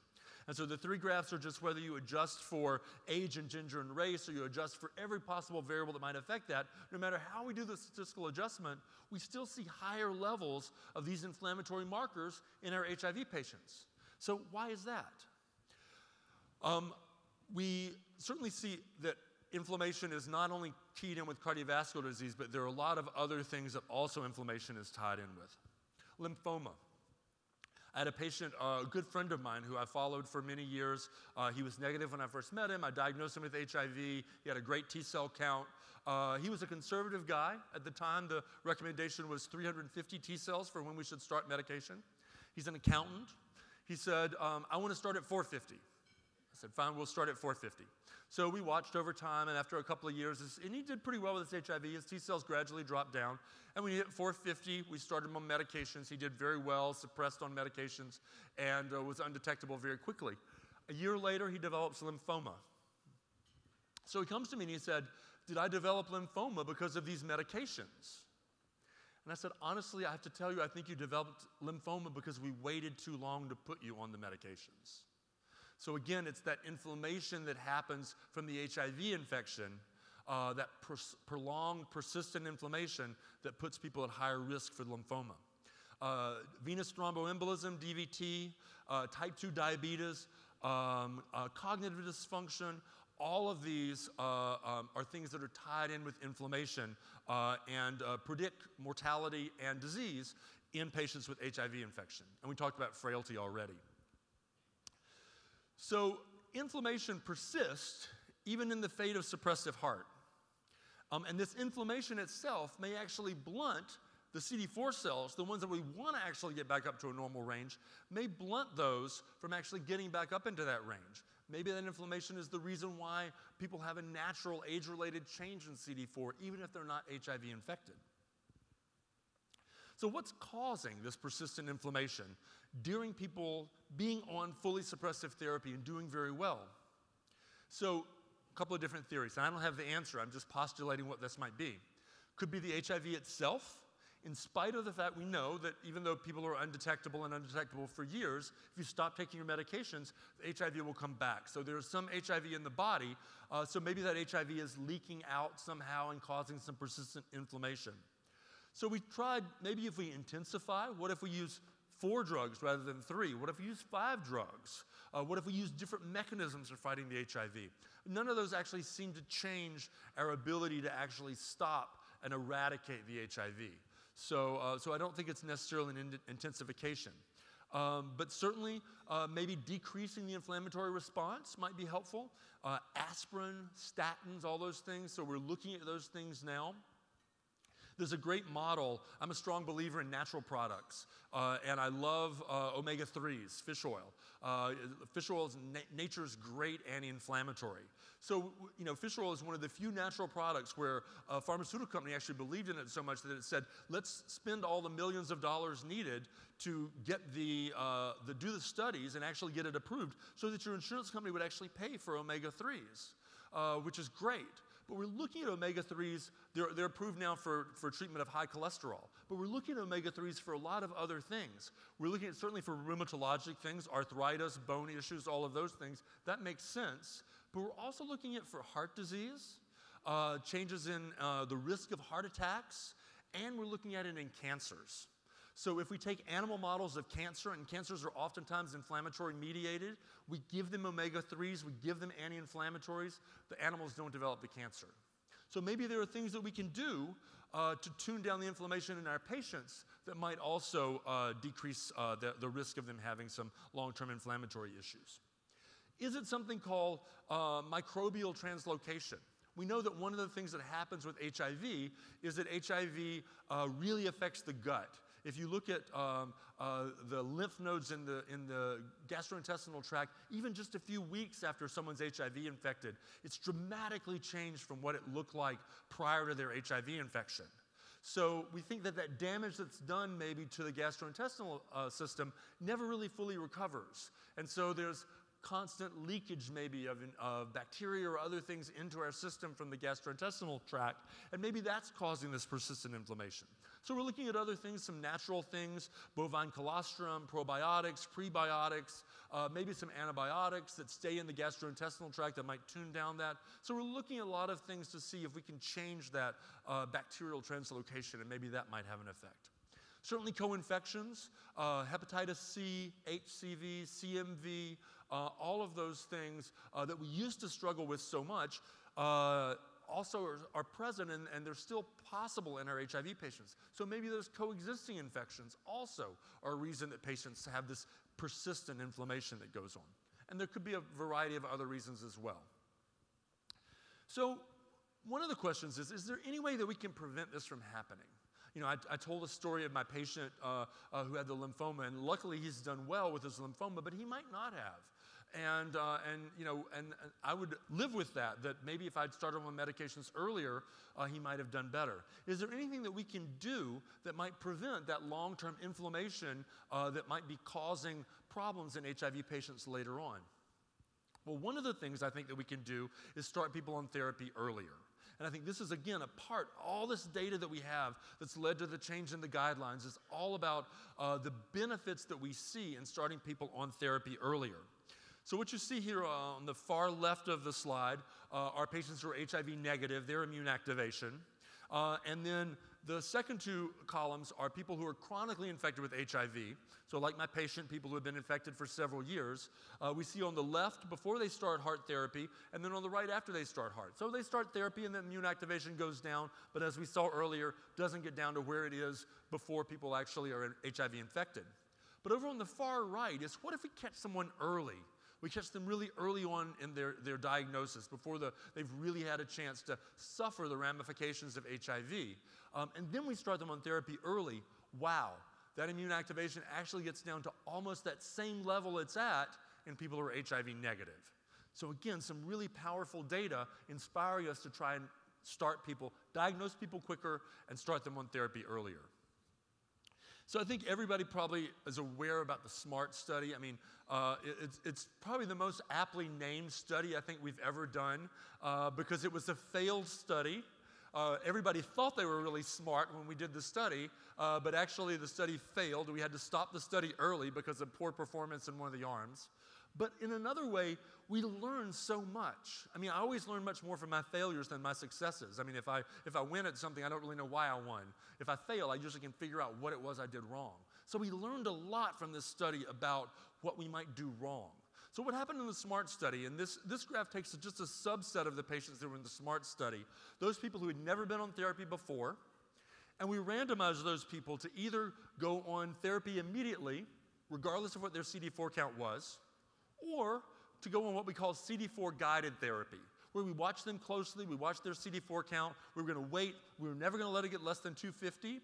And so the 3 graphs are just whether you adjust for age and gender and race, or you adjust for every possible variable that might affect that. No matter how we do the statistical adjustment, we still see higher levels of these inflammatory markers in our HIV patients. So why is that? We certainly see that inflammation is not only keyed in with cardiovascular disease, but there are a lot of other things that also inflammation is tied in with. Lymphoma. I had a patient, a good friend of mine who I followed for many years. He was negative when I first met him. I diagnosed him with HIV. He had a great T-cell count. He was a conservative guy. At the time, the recommendation was 350 T-cells for when we should start medication. He's an accountant. He said, I want to start at 450. I said, fine, we'll start at 450. So we watched over time, and after a couple of years, and he did pretty well with his HIV. His T-cells gradually dropped down. And when he hit 450, we started him on medications. He did very well, suppressed on medications, and was undetectable very quickly. A year later, he develops lymphoma. So he comes to me and he said, did I develop lymphoma because of these medications? And I said, honestly, I have to tell you, I think you developed lymphoma because we waited too long to put you on the medications. So again, it's that inflammation that happens from the HIV infection, that prolonged, persistent inflammation that puts people at higher risk for lymphoma. Venous thromboembolism, DVT, type 2 diabetes, cognitive dysfunction, all of these are things that are tied in with inflammation and predict mortality and disease in patients with HIV infection. And we talked about frailty already. So inflammation persists even in the fate of suppressive HAART. And this inflammation itself may actually blunt the CD4 cells, the ones that we want to actually get back up to a normal range, may blunt those from actually getting back up into that range. Maybe that inflammation is the reason why people have a natural age-related change in CD4, even if they're not HIV infected. So what's causing this persistent inflammation during people being on fully suppressive therapy and doing very well? So a couple of different theories. And I don't have the answer. I'm just postulating what this might be. Could be the HIV itself, in spite of the fact we know that even though people are undetectable and undetectable for years, if you stop taking your medications, the HIV will come back. So there's some HIV in the body, so maybe that HIV is leaking out somehow and causing some persistent inflammation. So we tried, maybe if we intensify, what if we use 4 drugs rather than 3? What if we use 5 drugs? What if we use different mechanisms for fighting the HIV? None of those actually seem to change our ability to actually stop and eradicate the HIV. So I don't think it's necessarily an intensification. But certainly, maybe decreasing the inflammatory response might be helpful. Aspirin, statins, all those things. So we're looking at those things now. There's a great model. I'm a strong believer in natural products, and I love omega-3s, fish oil. Fish oil is nature's great anti-inflammatory. So, fish oil is one of the few natural products where a pharmaceutical company actually believed in it so much that it said, let's spend all the millions of dollars needed to get do the studies and actually get it approved so that your insurance company would actually pay for omega-3s, which is great. But we're looking at omega-3s, they're approved now for treatment of high cholesterol. But we're looking at omega-3s for a lot of other things. We're looking at certainly for rheumatologic things, arthritis, bone issues, all of those things. That makes sense. But we're also looking at for heart disease, changes in the risk of heart attacks, and we're looking at it in cancers. So if we take animal models of cancer, and cancers are oftentimes inflammatory mediated, we give them omega-3s, we give them anti-inflammatories, the animals don't develop the cancer. So maybe there are things that we can do to tune down the inflammation in our patients that might also decrease the risk of them having some long-term inflammatory issues. Is it something called microbial translocation? We know that one of the things that happens with HIV is that HIV really affects the gut. If you look at the lymph nodes in the gastrointestinal tract, even just a few weeks after someone's HIV infected, it's dramatically changed from what it looked like prior to their HIV infection. So we think that that damage that's done maybe to the gastrointestinal system never really fully recovers. And so there's constant leakage maybe of bacteria or other things into our system from the gastrointestinal tract, and maybe that's causing this persistent inflammation. So we're looking at other things, some natural things, bovine colostrum, probiotics, prebiotics, maybe some antibiotics that stay in the gastrointestinal tract that might tune down that. So we're looking at a lot of things to see if we can change that bacterial translocation, and maybe that might have an effect. Certainly co-infections, hepatitis C, HCV, CMV, all of those things that we used to struggle with so much also are present, and they're still possible in our HIV patients. So maybe those coexisting infections also are a reason that patients have this persistent inflammation that goes on. And there could be a variety of other reasons as well. So one of the questions is there any way that we can prevent this from happening? I told a story of my patient who had the lymphoma, and luckily he's done well with his lymphoma, but he might not have. And I would live with that maybe if I'd started on medications earlier, he might have done better. Is there anything that we can do that might prevent that long-term inflammation that might be causing problems in HIV patients later on? Well, one of the things I think that we can do is start people on therapy earlier. And I think this is, again, all this data that we have that's led to the change in the guidelines is all about the benefits that we see in starting people on therapy earlier. So what you see here on the far left of the slide are patients who are HIV negative, their immune activation. And then the second two columns are people who are chronically infected with HIV. So like my patient, people who have been infected for several years. We see on the left before they start HAART therapy, and then on the right after they start HAART. So they start therapy and the immune activation goes down, but as we saw earlier, doesn't get down to where it is before people actually are HIV infected. But over on the far right is what if we catch someone early? We catch them really early on in their diagnosis before they've really had a chance to suffer the ramifications of HIV. And then we start them on therapy early. Wow, that immune activation actually gets down to almost that same level it's at in people who are HIV negative. So again, some really powerful data inspiring us to try and diagnose people quicker and start them on therapy earlier. So I think everybody probably is aware about the SMART study. I mean, it's probably the most aptly named study I think we've ever done because it was a failed study. Everybody thought they were really smart when we did the study, but actually the study failed. We had to stop the study early because of poor performance in one of the arms. But in another way, we learn so much. I mean, I always learn much more from my failures than my successes. I mean, if I win at something, I don't really know why I won. If I fail, I usually can figure out what it was I did wrong. So we learned a lot from this study about what we might do wrong. So what happened in the SMART study, and this graph takes just a subset of the patients that were in the SMART study, those people who had never been on therapy before, and we randomized those people to either go on therapy immediately, regardless of what their CD4 count was, or to go on what we call CD4 guided therapy, where we watched them closely, we watched their CD4 count, we were going to wait, we were never going to let it get less than 250.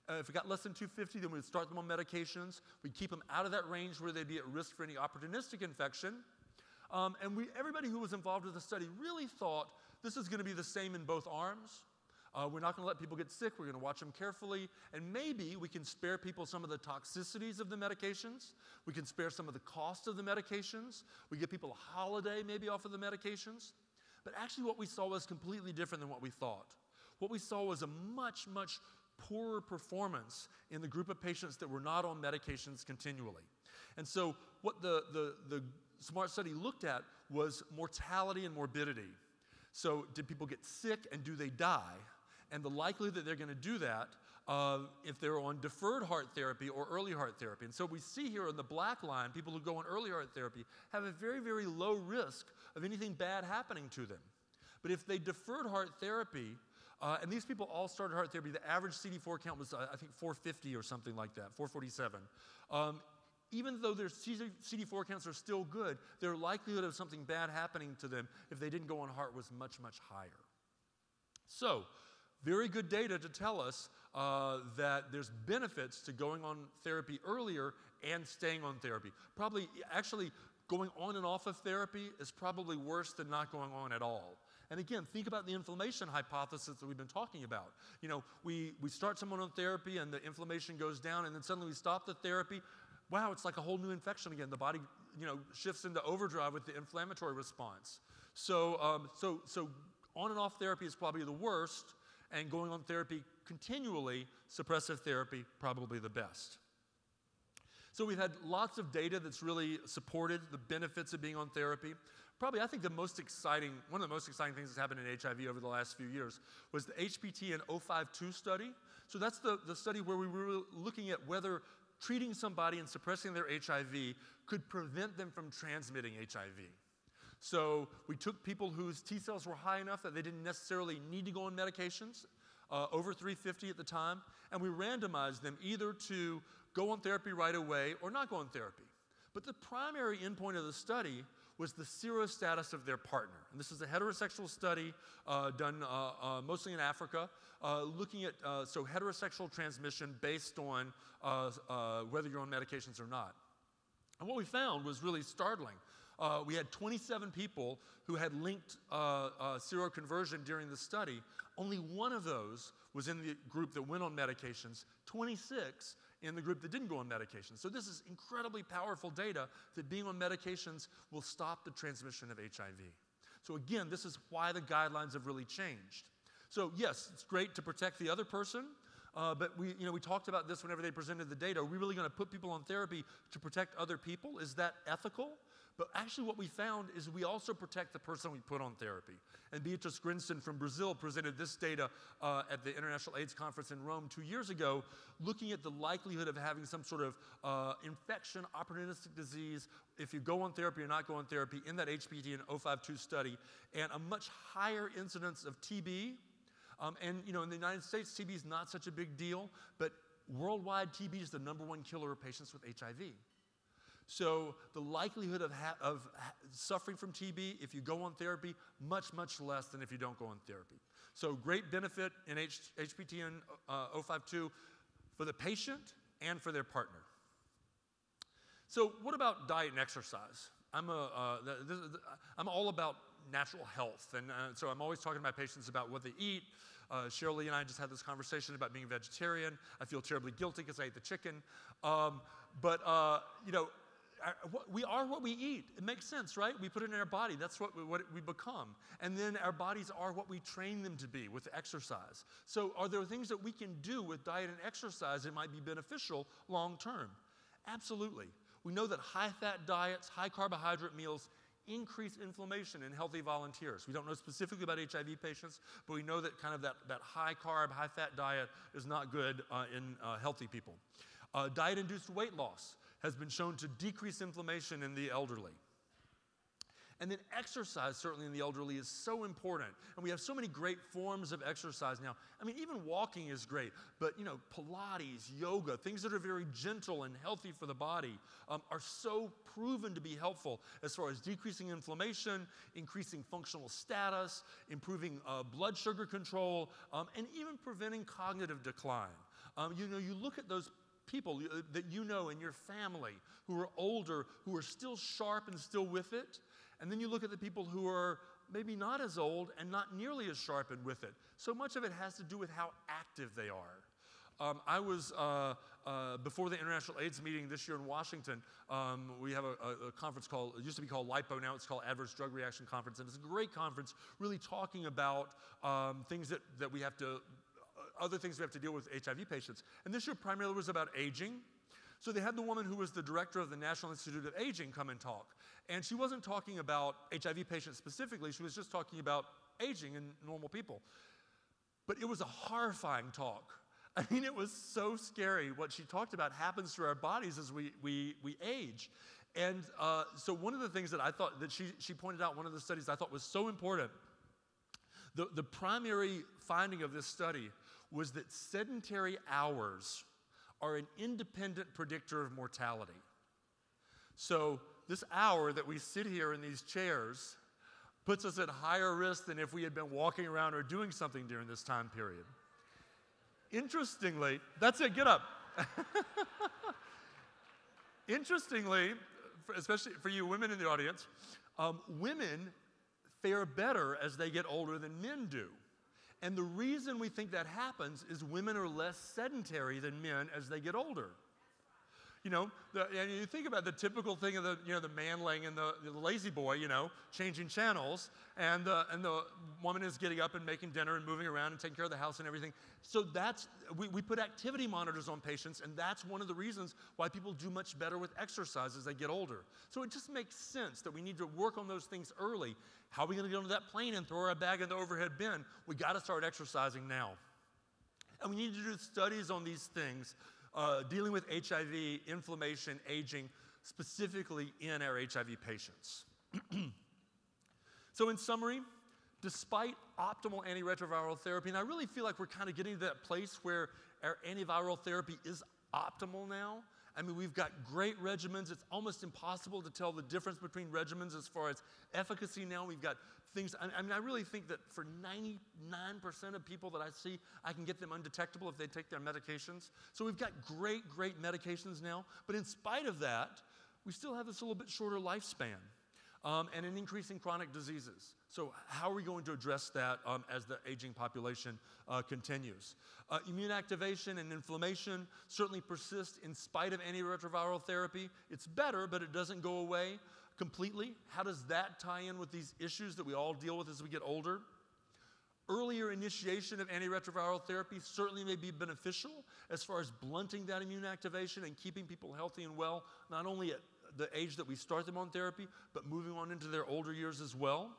If it got less than 250, then we'd start them on medications. We'd keep them out of that range where they'd be at risk for any opportunistic infection. And everybody who was involved with the study really thought this is going to be the same in both arms. We're not going to let people get sick. We're going to watch them carefully. And maybe we can spare people some of the toxicities of the medications. We can spare some of the cost of the medications. We give people a holiday maybe off of the medications. But actually what we saw was completely different than what we thought. What we saw was a much, much poorer performance in the group of patients that were not on medications continually. And so what the SMART study looked at was mortality and morbidity. So did people get sick and do they die? And the likelihood that they're going to do that if they're on deferred heart therapy or early heart therapy. And so we see here on the black line, people who go on early heart therapy have a very, very low risk of anything bad happening to them. But if they deferred heart therapy, and these people all started heart therapy, the average CD4 count was, I think, 450 or something like that, 447. Even though their CD4 counts are still good, their likelihood of something bad happening to them if they didn't go on HAART was much, much higher. So, very good data to tell us that there's benefits to going on therapy earlier and staying on therapy. Probably, actually, going on and off of therapy is probably worse than not going on at all. And again, think about the inflammation hypothesis that we've been talking about. You know, we start someone on therapy and the inflammation goes down, and then suddenly we stop the therapy. Wow, it's like a whole new infection again. The body, shifts into overdrive with the inflammatory response. So on and off therapy is probably the worst, and going on therapy continually, suppressive therapy, probably the best. So we've had lots of data that's really supported the benefits of being on therapy. Probably, I think one of the most exciting things that's happened in HIV over the last few years was the HPT and 052 study. So that's the study where we were looking at whether treating somebody and suppressing their HIV could prevent them from transmitting HIV. So we took people whose T cells were high enough that they didn't necessarily need to go on medications, over 350 at the time, and we randomized them either to go on therapy right away or not go on therapy. But the primary endpoint of the study was the serostatus of their partner. And this is a heterosexual study done mostly in Africa, looking at heterosexual transmission based on whether you're on medications or not. And what we found was really startling. We had 27 people who had linked seroconversion during the study. Only one of those was in the group that went on medications, 26 in the group that didn't go on medications. So this is incredibly powerful data that being on medications will stop the transmission of HIV. So again, this is why the guidelines have really changed. So yes, it's great to protect the other person, but we talked about this whenever they presented the data. Are we really going to put people on therapy to protect other people? Is that ethical? But actually what we found is we also protect the person we put on therapy. And Beatrice Grinston from Brazil presented this data at the International AIDS Conference in Rome 2 years ago, looking at the likelihood of having some sort of infection, opportunistic disease, if you go on therapy or not go on therapy in that HPT and 052 study, and a much higher incidence of TB. In the United States, TB is not such a big deal, but worldwide, TB is the #1 killer of patients with HIV. So the likelihood of suffering from TB if you go on therapy, much, much less than if you don't go on therapy. So great benefit in HPT and 052 for the patient and for their partner. So what about diet and exercise? I'm all about natural health, and so I'm always talking to my patients about what they eat. Cheryl Lee and I just had this conversation about being a vegetarian. I feel terribly guilty because I ate the chicken. We are what we eat. It makes sense, right? We put it in our body. That's what we become. And then our bodies are what we train them to be with exercise. So are there things that we can do with diet and exercise that might be beneficial long term? Absolutely. We know that high-fat diets, high-carbohydrate meals increase inflammation in healthy volunteers. We don't know specifically about HIV patients, but we know that that high-carb, high-fat diet is not good in healthy people. Diet-induced weight loss has been shown to decrease inflammation in the elderly. And then exercise, certainly in the elderly, is so important. And we have so many great forms of exercise now. I mean, even walking is great, but Pilates, yoga, things that are very gentle and healthy for the body are so proven to be helpful as far as decreasing inflammation, increasing functional status, improving blood sugar control, and even preventing cognitive decline. You look at those people that you know in your family who are older, who are still sharp and still with it. And then you look at the people who are maybe not as old and not nearly as sharpened with it. So much of it has to do with how active they are. I was, before the International AIDS meeting this year in Washington, we have a conference it used to be called LIPO, now it's called Adverse Drug Reaction Conference, and it's a great conference really talking about things that we have to, other things we have to deal with HIV patients. And this year primarily was about aging. So they had the woman who was the director of the National Institute of Aging come and talk. And she wasn't talking about HIV patients specifically, she was just talking about aging in normal people. But it was a horrifying talk. I mean, it was so scary. What she talked about happens to our bodies as we age. And so one of the things that I thought that she pointed out, one of the studies I thought was so important, the primary finding of this study was that sedentary hours are an independent predictor of mortality. So this hour that we sit here in these chairs puts us at higher risk than if we had been walking around or doing something during this time period. Interestingly, that's it, get up. Interestingly, especially for you women in the audience, women fare better as they get older than men do. And the reason we think that happens is women are less sedentary than men as they get older. And you think about the typical thing of the man laying in the lazy boy, changing channels, and the woman is getting up and making dinner and moving around and taking care of the house and everything. So we put activity monitors on patients, and that's one of the reasons why people do much better with exercise as they get older. So it just makes sense that we need to work on those things early. How are we going to get onto that plane and throw our bag in the overhead bin? We got to start exercising now. And we need to do studies on these things, dealing with HIV, inflammation, aging, specifically in our HIV patients. So in summary, despite optimal antiretroviral therapy, and I really feel like we're kind of getting to that place where our antiviral therapy is optimal now. I mean, we've got great regimens. It's almost impossible to tell the difference between regimens as far as efficacy now. We've got things, I really think that for 99% of people that I see, I can get them undetectable if they take their medications. So we've got great medications now. But in spite of that, we still have this a little bit shorter lifespan and an increase in chronic diseases. So how are we going to address that as the aging population continues? Immune activation and inflammation certainly persist in spite of antiretroviral therapy. It's better, but it doesn't go away completely. How does that tie in with these issues that we all deal with as we get older? Earlier initiation of antiretroviral therapy certainly may be beneficial as far as blunting that immune activation and keeping people healthy and well, not only at the age that we start them on therapy, but moving on into their older years as well.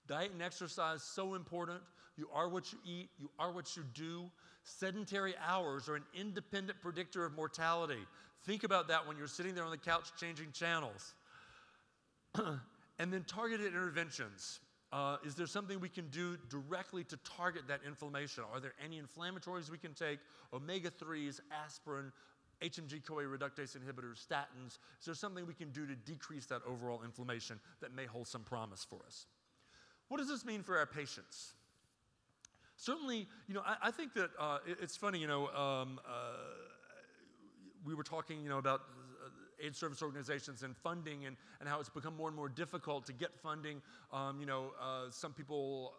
Diet and exercise, so important. You are what you eat, you are what you do. Sedentary hours are an independent predictor of mortality. Think about that when you're sitting there on the couch changing channels. And then targeted interventions. Is there something we can do directly to target that inflammation? Are there anti-inflammatories we can take? Omega-3s, aspirin, HMG-CoA reductase inhibitors, statins. Is there something we can do to decrease that overall inflammation that may hold some promise for us? What does this mean for our patients? Certainly, I think that it's funny, we were talking, about AIDS service organizations and funding and how it's become more and more difficult to get funding. Some people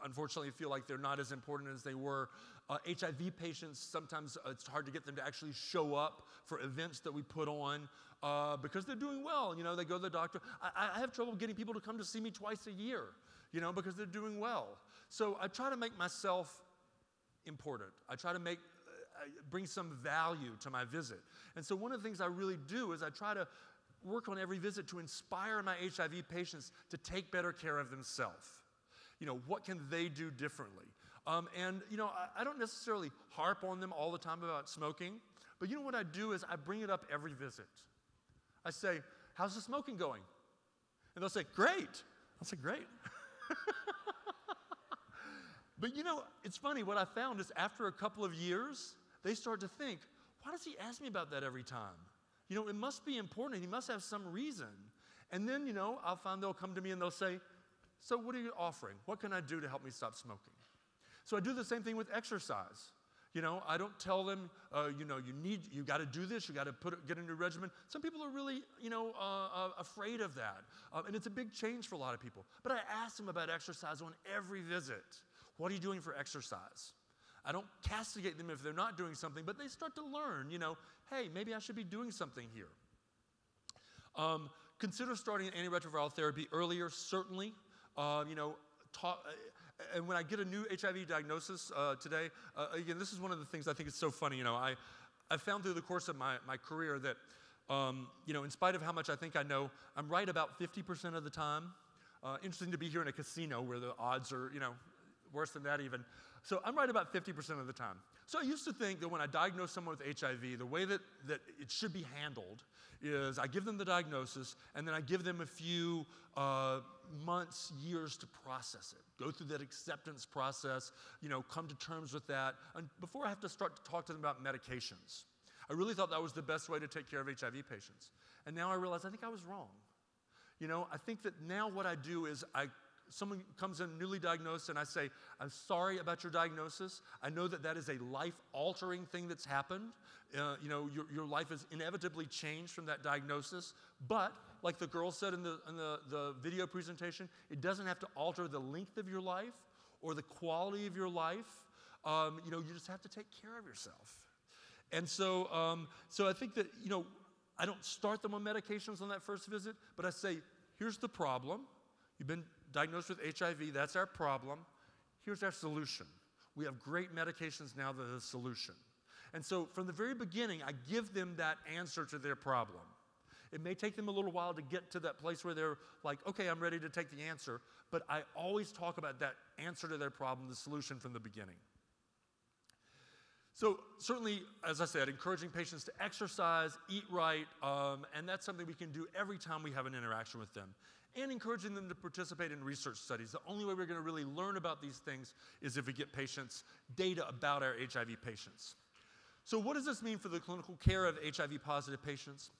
unfortunately feel like they're not as important as they were. HIV patients, sometimes it's hard to get them to actually show up for events that we put on because they're doing well. They go to the doctor. I have trouble getting people to come to see me twice a year, because they're doing well. So I try to make myself important. I try to bring some value to my visit. And so one of the things I really do is I try to work on every visit to inspire my HIV patients to take better care of themselves. What can they do differently? I don't necessarily harp on them all the time about smoking, but what I do is I bring it up every visit. I say, how's the smoking going? And they'll say, great. I'll say, great. But you know, it's funny, what I found is after a couple of years, they start to think, why does he ask me about that every time? You know, it must be important. He must have some reason. And then, you know, I'll find they'll come to me and they'll say, so what are you offering? What can I do to help me stop smoking? So I do the same thing with exercise. You know, I don't tell them, you know, you got to do this, you got to get a new regimen. Some people are really, you know, afraid of that. And it's a big change for a lot of people. But I ask them about exercise on every visit. What are you doing for exercise? I don't castigate them if they're not doing something, but they start to learn, you know, hey, maybe I should be doing something here. Consider starting antiretroviral therapy earlier, certainly. You know, and when I get a new HIV diagnosis today, again, this is one of the things I think is so funny. You know, I found through the course of my career that, you know, in spite of how much I think I know, I'm right about 50% of the time. Interesting to be here in a casino where the odds are, you know, worse than that even. So I'm right about 50% of the time. So I used to think that when I diagnose someone with HIV, the way that it should be handled is I give them the diagnosis, and then I give them a few months, years to process it, go through that acceptance process, you know, come to terms with that, and before I have to start to talk to them about medications. I really thought that was the best way to take care of HIV patients. And now I realize I think I was wrong. You know, I think that now what I do is someone comes in newly diagnosed and I say, I'm sorry about your diagnosis. I know that that is a life-altering thing that's happened. You know, your life is inevitably changed from that diagnosis. But, like the girl said in the video presentation, it doesn't have to alter the length of your life or the quality of your life. You know, you just have to take care of yourself. And so, so I think that, you know, I don't start them on medications on that first visit, but I say, here's the problem. You've been diagnosed with HIV, that's our problem. Here's our solution. We have great medications now that are the solution. And so from the very beginning, I give them that answer to their problem. It may take them a little while to get to that place where they're like, okay, I'm ready to take the answer, but I always talk about that answer to their problem, the solution from the beginning. So certainly, as I said, encouraging patients to exercise, eat right, and that's something we can do every time we have an interaction with them. And encouraging them to participate in research studies. The only way we're going to really learn about these things is if we get patients, data about our HIV patients. So what does this mean for the clinical care of HIV-positive patients?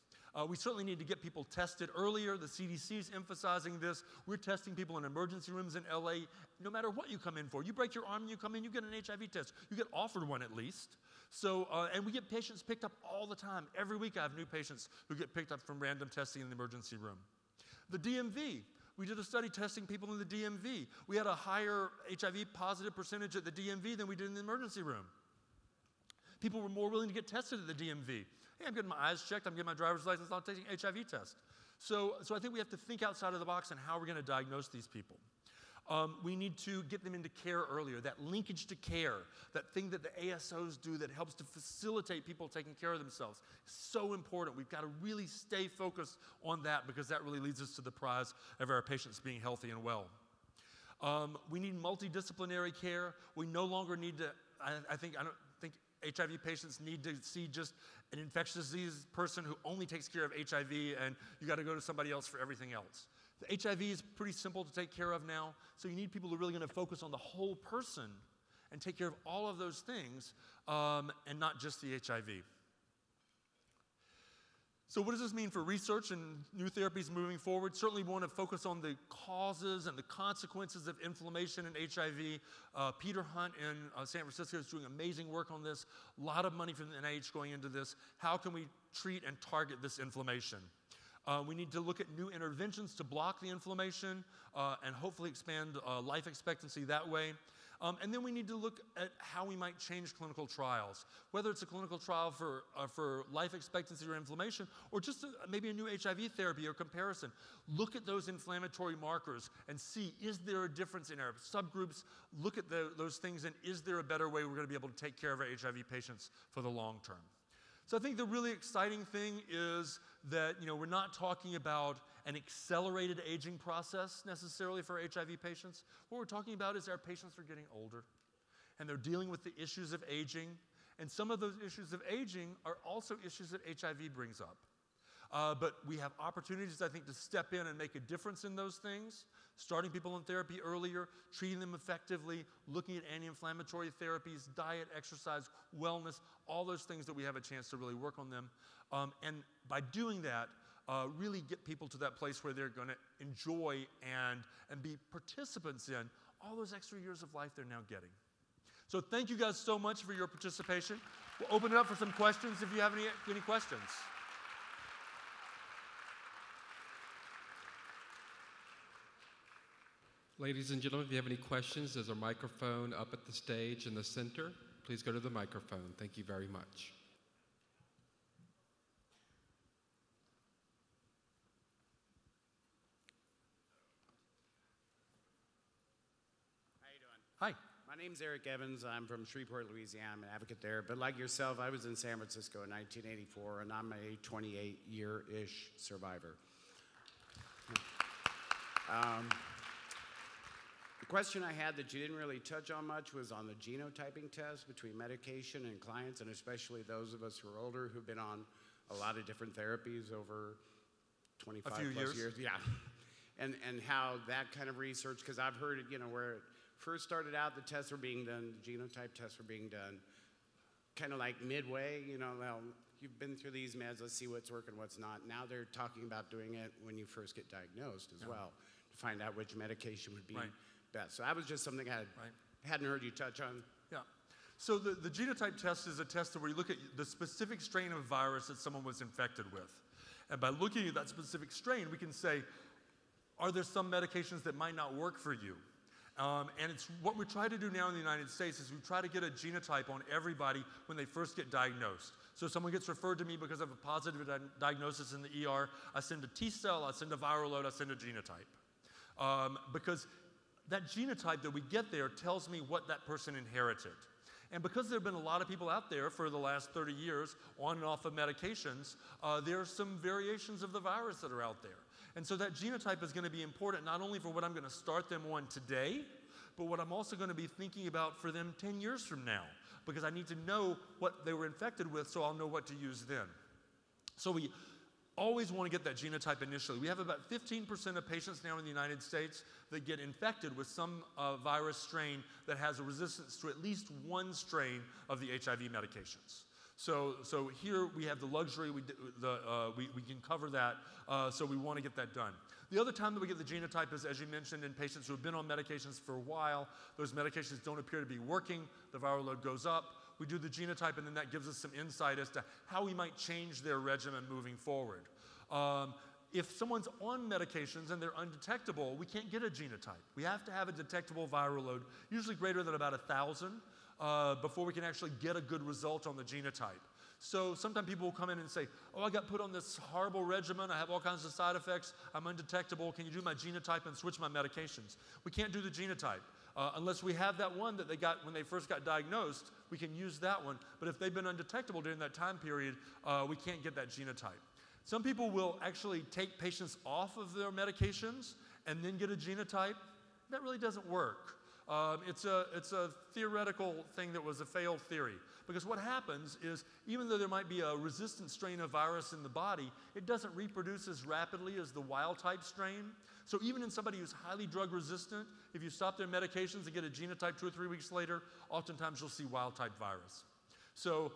We certainly need to get people tested earlier. The CDC is emphasizing this. We're testing people in emergency rooms in LA. No matter what you come in for, you break your arm and you come in, you get an HIV test. You get offered one at least. So, and we get patients picked up all the time. Every week I have new patients who get picked up from random testing in the emergency room. The DMV, we did a study testing people in the DMV. We had a higher HIV positive percentage at the DMV than we did in the emergency room. People were more willing to get tested at the DMV. Hey, I'm getting my eyes checked, I'm getting my driver's license, I'm taking an HIV test. So I think we have to think outside of the box on how we're going to diagnose these people. We need to get them into care earlier, that linkage to care, that thing that the ASOs do that helps to facilitate people taking care of themselves. So important. We've got to really stay focused on that because that really leads us to the prize of our patients being healthy and well. We need multidisciplinary care. We no longer need to, I don't think HIV patients need to see just an infectious disease person who only takes care of HIV and you got to go to somebody else for everything else. The HIV is pretty simple to take care of now, so you need people who are really going to focus on the whole person and take care of all of those things and not just the HIV. So what does this mean for research and new therapies moving forward? Certainly we want to focus on the causes and the consequences of inflammation in HIV. Peter Hunt in San Francisco is doing amazing work on this. A lot of money from the NIH going into this. How can we treat and target this inflammation? We need to look at new interventions to block the inflammation and hopefully expand life expectancy that way. And then we need to look at how we might change clinical trials, whether it's a clinical trial for life expectancy or inflammation, or just maybe a new HIV therapy or comparison. Look at those inflammatory markers and see, is there a difference in our subgroups? Look at those things, and is there a better way we're going to be able to take care of our HIV patients for the long term? So I think the really exciting thing is that, you know, we're not talking about an accelerated aging process necessarily for HIV patients. What we're talking about is our patients are getting older and they're dealing with the issues of aging. And some of those issues of aging are also issues that HIV brings up. But we have opportunities, I think, to step in and make a difference in those things, starting people on therapy earlier, treating them effectively, looking at anti-inflammatory therapies, diet, exercise, wellness, all those things that we have a chance to really work on them. And by doing that, really get people to that place where they're going to enjoy and be participants in all those extra years of life they're now getting. So thank you guys so much for your participation. We'll open it up for some questions if you have any questions. Ladies and gentlemen, if you have any questions, there's a microphone up at the stage in the center. Please go to the microphone. Thank you very much. How you doing? Hi. My name's Eric Evans. I'm from Shreveport, Louisiana. I'm an advocate there. But like yourself, I was in San Francisco in 1984, and I'm a 28-year-ish survivor. The question I had that you didn't really touch on much was on the genotyping test between medication and clients, and especially those of us who are older who've been on a lot of different therapies over 25 plus years. Yeah. And how that kind of research, because I've heard it, where it first started out, the tests were being done, the genotype tests were being done, kind of like midway, well, you've been through these meds, let's see what's working, what's not. Now they're talking about doing it when you first get diagnosed as well, to find out which medication would be best. So that was just something I hadn't heard you touch on. Yeah. So the genotype test is a test where you look at the specific strain of virus that someone was infected with. And by looking at that specific strain, we can say, are there some medications that might not work for you? And it's what we try to do now in the United States is we try to get a genotype on everybody when they first get diagnosed. So someone gets referred to me because of a positive diagnosis in the ER, I send a T cell, I send a viral load, I send a genotype. Because that genotype that we get there tells me what that person inherited. And because there have been a lot of people out there for the last 30 years on and off of medications, there are some variations of the virus that are out there. And so that genotype is going to be important not only for what I'm going to start them on today, but what I'm also going to be thinking about for them 10 years from now, because I need to know what they were infected with so I'll know what to use then. So we always want to get that genotype initially. We have about 15% of patients now in the United States that get infected with some virus strain that has a resistance to at least one strain of the HIV medications. So here we have the luxury, we can cover that, so we want to get that done. The other time that we get the genotype is, as you mentioned, in patients who have been on medications for a while. Those medications don't appear to be working. The viral load goes up. We do the genotype, and then that gives us some insight as to how we might change their regimen moving forward. If someone's on medications and they're undetectable, we can't get a genotype. We have to have a detectable viral load, usually greater than about 1,000, before we can actually get a good result on the genotype. So sometimes people will come in and say, oh, I got put on this horrible regimen, I have all kinds of side effects, I'm undetectable, can you do my genotype and switch my medications? We can't do the genotype. Unless we have that one that they got when they first got diagnosed, we can use that one. But if they've been undetectable during that time period, we can't get that genotype. Some people will actually take patients off of their medications and then get a genotype. That really doesn't work. It's a theoretical thing that was a failed theory. Because what happens is, even though there might be a resistant strain of virus in the body, it doesn't reproduce as rapidly as the wild type strain. So even in somebody who's highly drug resistant, if you stop their medications and get a genotype 2 or 3 weeks later, oftentimes you'll see wild type virus. So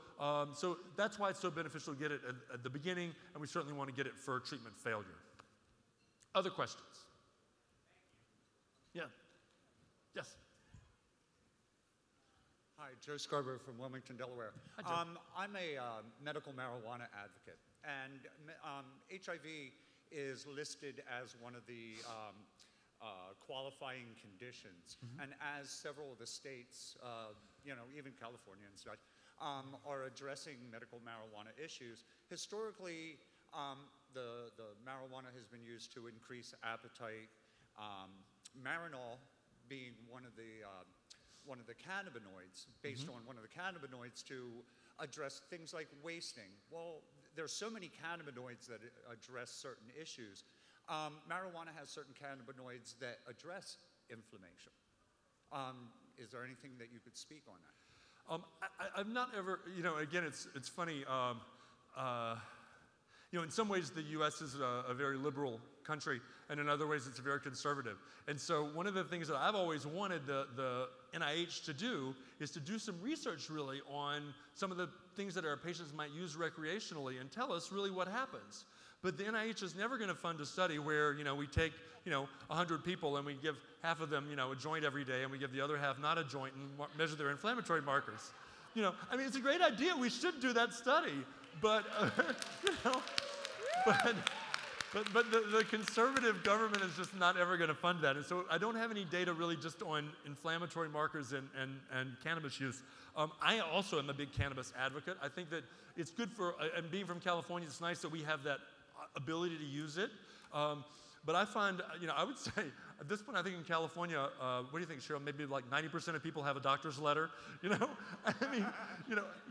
that's why it's so beneficial to get it at the beginning, and we certainly want to get it for treatment failure. Other questions? Yeah. Yes. Hi, Joe Scarborough from Wilmington, Delaware. Hi, Joe. I'm a medical marijuana advocate, and HIV is listed as one of the qualifying conditions. Mm-hmm. And as several of the states, even California and such, are addressing medical marijuana issues, historically, the marijuana has been used to increase appetite. Marinol being one of the cannabinoids, based on one of the cannabinoids to address things like wasting. Well, there's so many cannabinoids that address certain issues. Marijuana has certain cannabinoids that address inflammation. Is there anything that you could speak on that? I've not ever, again, it's funny. You know, in some ways, the U.S. is a very liberal country, and in other ways, it's very conservative. And so one of the things that I've always wanted the NIH to do is to do some research really on some of the things that our patients might use recreationally and tell us really what happens. But the NIH is never going to fund a study where, you know, we take, 100 people and we give half of them, a joint every day, and we give the other half not a joint and measure their inflammatory markers. I mean, it's a great idea. We should do that study. But, but the conservative government is just not ever going to fund that. And so I don't have any data really just on inflammatory markers and cannabis use. I also am a big cannabis advocate. I think that it's good for, and being from California, it's nice that we have that ability to use it. But I find, I would say, at this point, I think in California, what do you think, Cheryl? Maybe like 90% of people have a doctor's letter, I mean,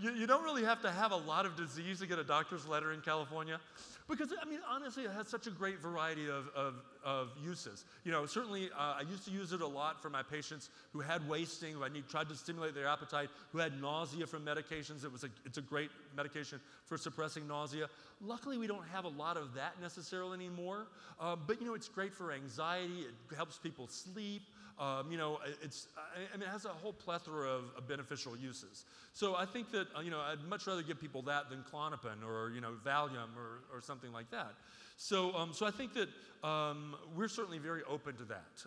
you don't really have to have a lot of disease to get a doctor's letter in California. Because, I mean, honestly, it has such a great variety of uses. Certainly, I used to use it a lot for my patients who had wasting, who tried to stimulate their appetite, who had nausea from medications. It's a great medication for suppressing nausea. Luckily, we don't have a lot of that necessarily anymore. But, it's great for anxiety. It helps people sleep. It has a whole plethora of beneficial uses. So I think that, I'd much rather give people that than Klonopin or, Valium or something like that. So I think that we're certainly very open to that.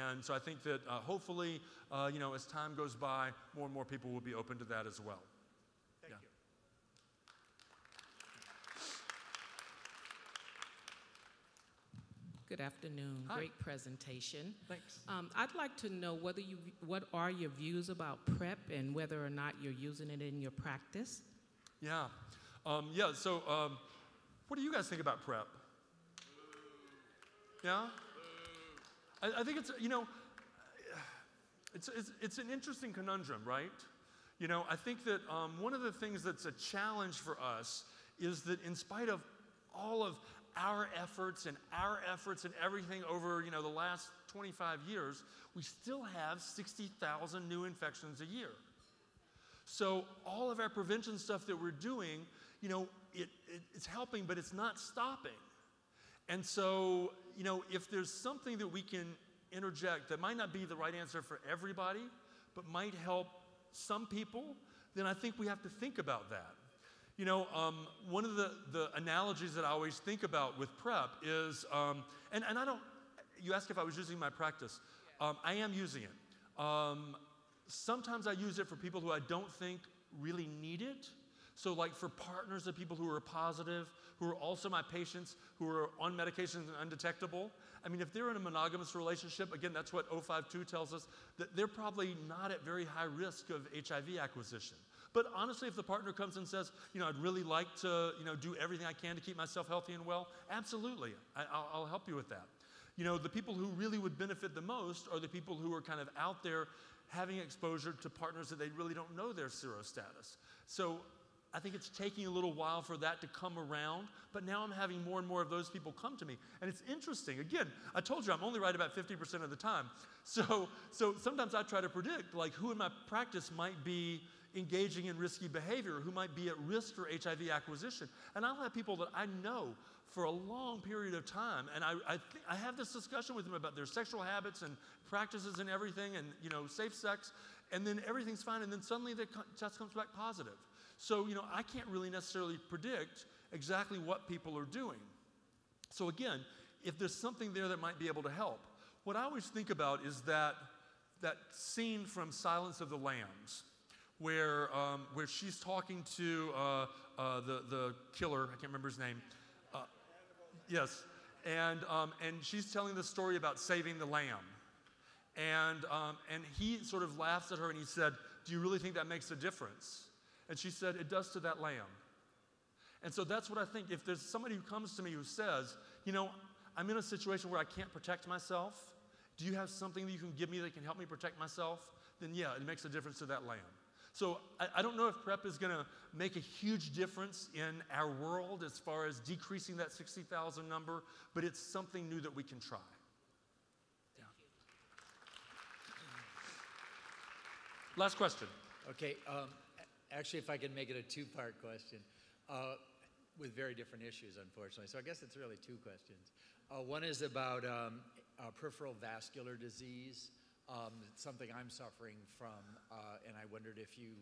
And so I think that hopefully, as time goes by, more and more people will be open to that as well. Thank you. Good afternoon. Hi. Great presentation. Thanks. I'd like to know what are your views about PrEP and whether or not you're using it in your practice? Yeah. So what do you guys think about PrEP? Yeah? I think it's an interesting conundrum, right? I think that one of the things that's a challenge for us is that in spite of all of our efforts and everything over, the last 25 years, we still have 60,000 new infections a year. So all of our prevention stuff that we're doing, it's helping, but it's not stopping. And so, if there's something that we can interject that might not be the right answer for everybody, but might help some people, then I think we have to think about that. One of the analogies that I always think about with PrEP is, and I don't, you asked if I was using my practice. I am using it. Sometimes I use it for people who I don't think really need it. So like for partners of people who are positive, who are also my patients, who are on medications and undetectable. I mean, if they're in a monogamous relationship, again, that's what 052 tells us, that they're probably not at very high risk of HIV acquisition. But honestly, if the partner comes and says, I'd really like to, do everything I can to keep myself healthy and well, absolutely, I'll help you with that. The people who really would benefit the most are the people who are kind of out there having exposure to partners that they really don't know their serostatus. So I think it's taking a little while for that to come around, but now I'm having more and more of those people come to me. And it's interesting. Again, I told you I'm only right about 50% of the time. So sometimes I try to predict, like, who in my practice might be engaging in risky behavior, who might be at risk for HIV acquisition. And I'll have people that I know for a long period of time, and I have this discussion with them about their sexual habits and practices and everything, and safe sex, and then everything's fine, and then suddenly the test comes back positive. So I can't really necessarily predict exactly what people are doing. So again, if there's something there that might be able to help, what I always think about is that scene from Silence of the Lambs, where she's talking to the killer. I can't remember his name. Yes, and she's telling the story about saving the lamb, and he sort of laughs at her and he said, "Do you really think that makes a difference?" And she said, "It does to that lamb." And so that's what I think. If there's somebody who comes to me who says, I'm in a situation where I can't protect myself. Do you have something that you can give me that can help me protect myself? Then yeah, it makes a difference to that lamb. So I don't know if PrEP is going to make a huge difference in our world as far as decreasing that 60,000 number, but it's something new that we can try. Yeah. Last question. Okay. Actually, if I can make it a two-part question. with very different issues, unfortunately. So I guess it's really two questions. One is about peripheral vascular disease. It's something I'm suffering from, and I wondered if you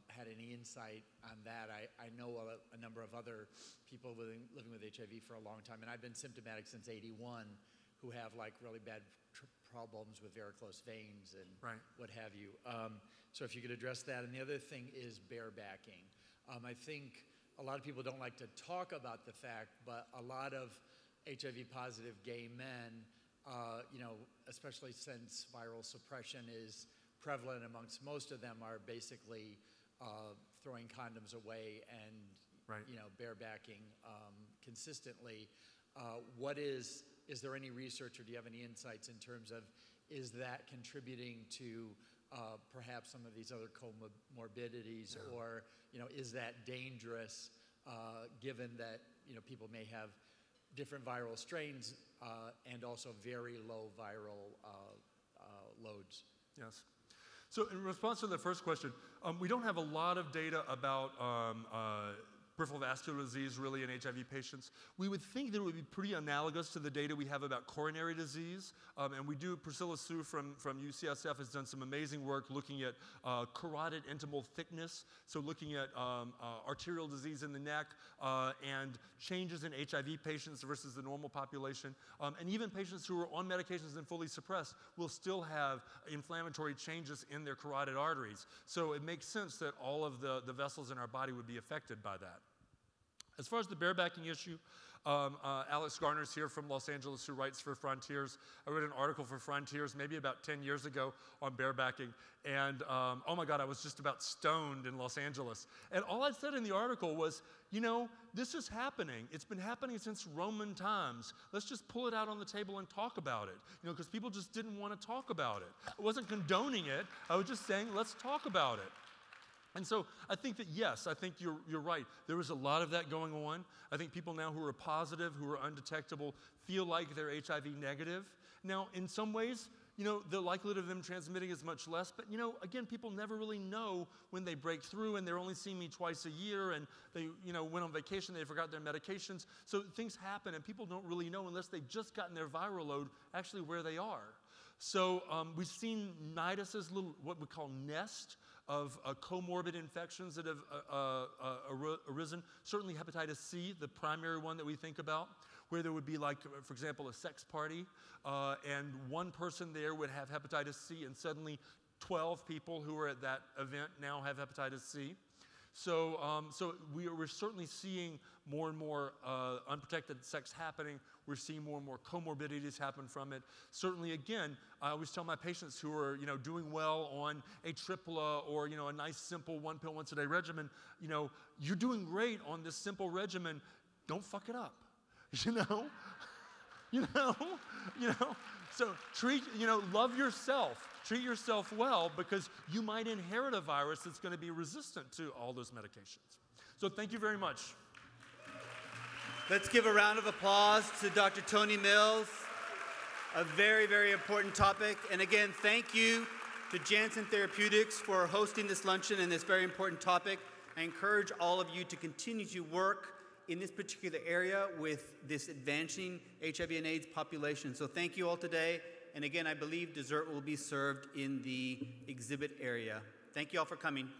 had any insight on that. I know a number of other people living with HIV for a long time, and I've been symptomatic since '81, who have like really bad problems with varicose veins and what have you. So if you could address that. And the other thing is barebacking. I think a lot of people don't like to talk about the fact, but a lot of HIV-positive gay men, you know, especially since viral suppression is prevalent amongst most of them, are basically throwing condoms away and, you know, barebacking consistently. Is there any research, or do you have any insights in terms of, is that contributing to perhaps some of these other comorbidities, or, you know, is that dangerous given that, you know, people may have different viral strains and also very low viral loads? Yes. So in response to the first question, we don't have a lot of data about peripheral vascular disease really in HIV patients. We would think that it would be pretty analogous to the data we have about coronary disease. And we do, Priscilla Sue from UCSF has done some amazing work looking at carotid intimal thickness, so looking at arterial disease in the neck and changes in HIV patients versus the normal population. And even patients who are on medications and fully suppressed will still have inflammatory changes in their carotid arteries. So it makes sense that all of the vessels in our body would be affected by that. As far as the barebacking issue, Alex Garner's here from Los Angeles, who writes for Frontiers. I wrote an article for Frontiers maybe about 10 years ago on barebacking, and oh my God, I was just about stoned in Los Angeles. And all I said in the article was, you know, this is happening. It's been happening since Roman times. Let's just pull it out on the table and talk about it, you know, because people just didn't want to talk about it. I wasn't condoning it. I was just saying, let's talk about it. And so I think that, yes, I think you're right. There was a lot of that going on. I think people now who are positive, who are undetectable, feel like they're HIV negative. Now, in some ways, you know, the likelihood of them transmitting is much less. But, you know, again, people never really know when they break through, and they're only seeing me twice a year, and they, you know, went on vacation, they forgot their medications. So things happen, and people don't really know unless they've just gotten their viral load actually where they are. So we've seen nidus's little, what we call nest, of comorbid infections that have arisen. Certainly hepatitis C, the primary one that we think about, where there would be, like, for example, a sex party, and one person there would have hepatitis C, and suddenly 12 people who were at that event now have hepatitis C. So, we're certainly seeing more and more unprotected sex happening. We're seeing more and more comorbidities happen from it. Certainly, again, I always tell my patients who are, you know, doing well on a tripla or, you know, a nice simple 1 pill once a day regimen, you know, you're doing great on this simple regimen. Don't fuck it up, you know, you know. So love yourself. Treat yourself well, because you might inherit a virus that's going to be resistant to all those medications. So thank you very much. Let's give a round of applause to Dr. Tony Mills. A very, very important topic. And again, thank you to Janssen Therapeutics for hosting this luncheon and this very important topic. I encourage all of you to continue to work in this particular area with this advancing HIV and AIDS population. So thank you all today. And again, I believe dessert will be served in the exhibit area. Thank you all for coming.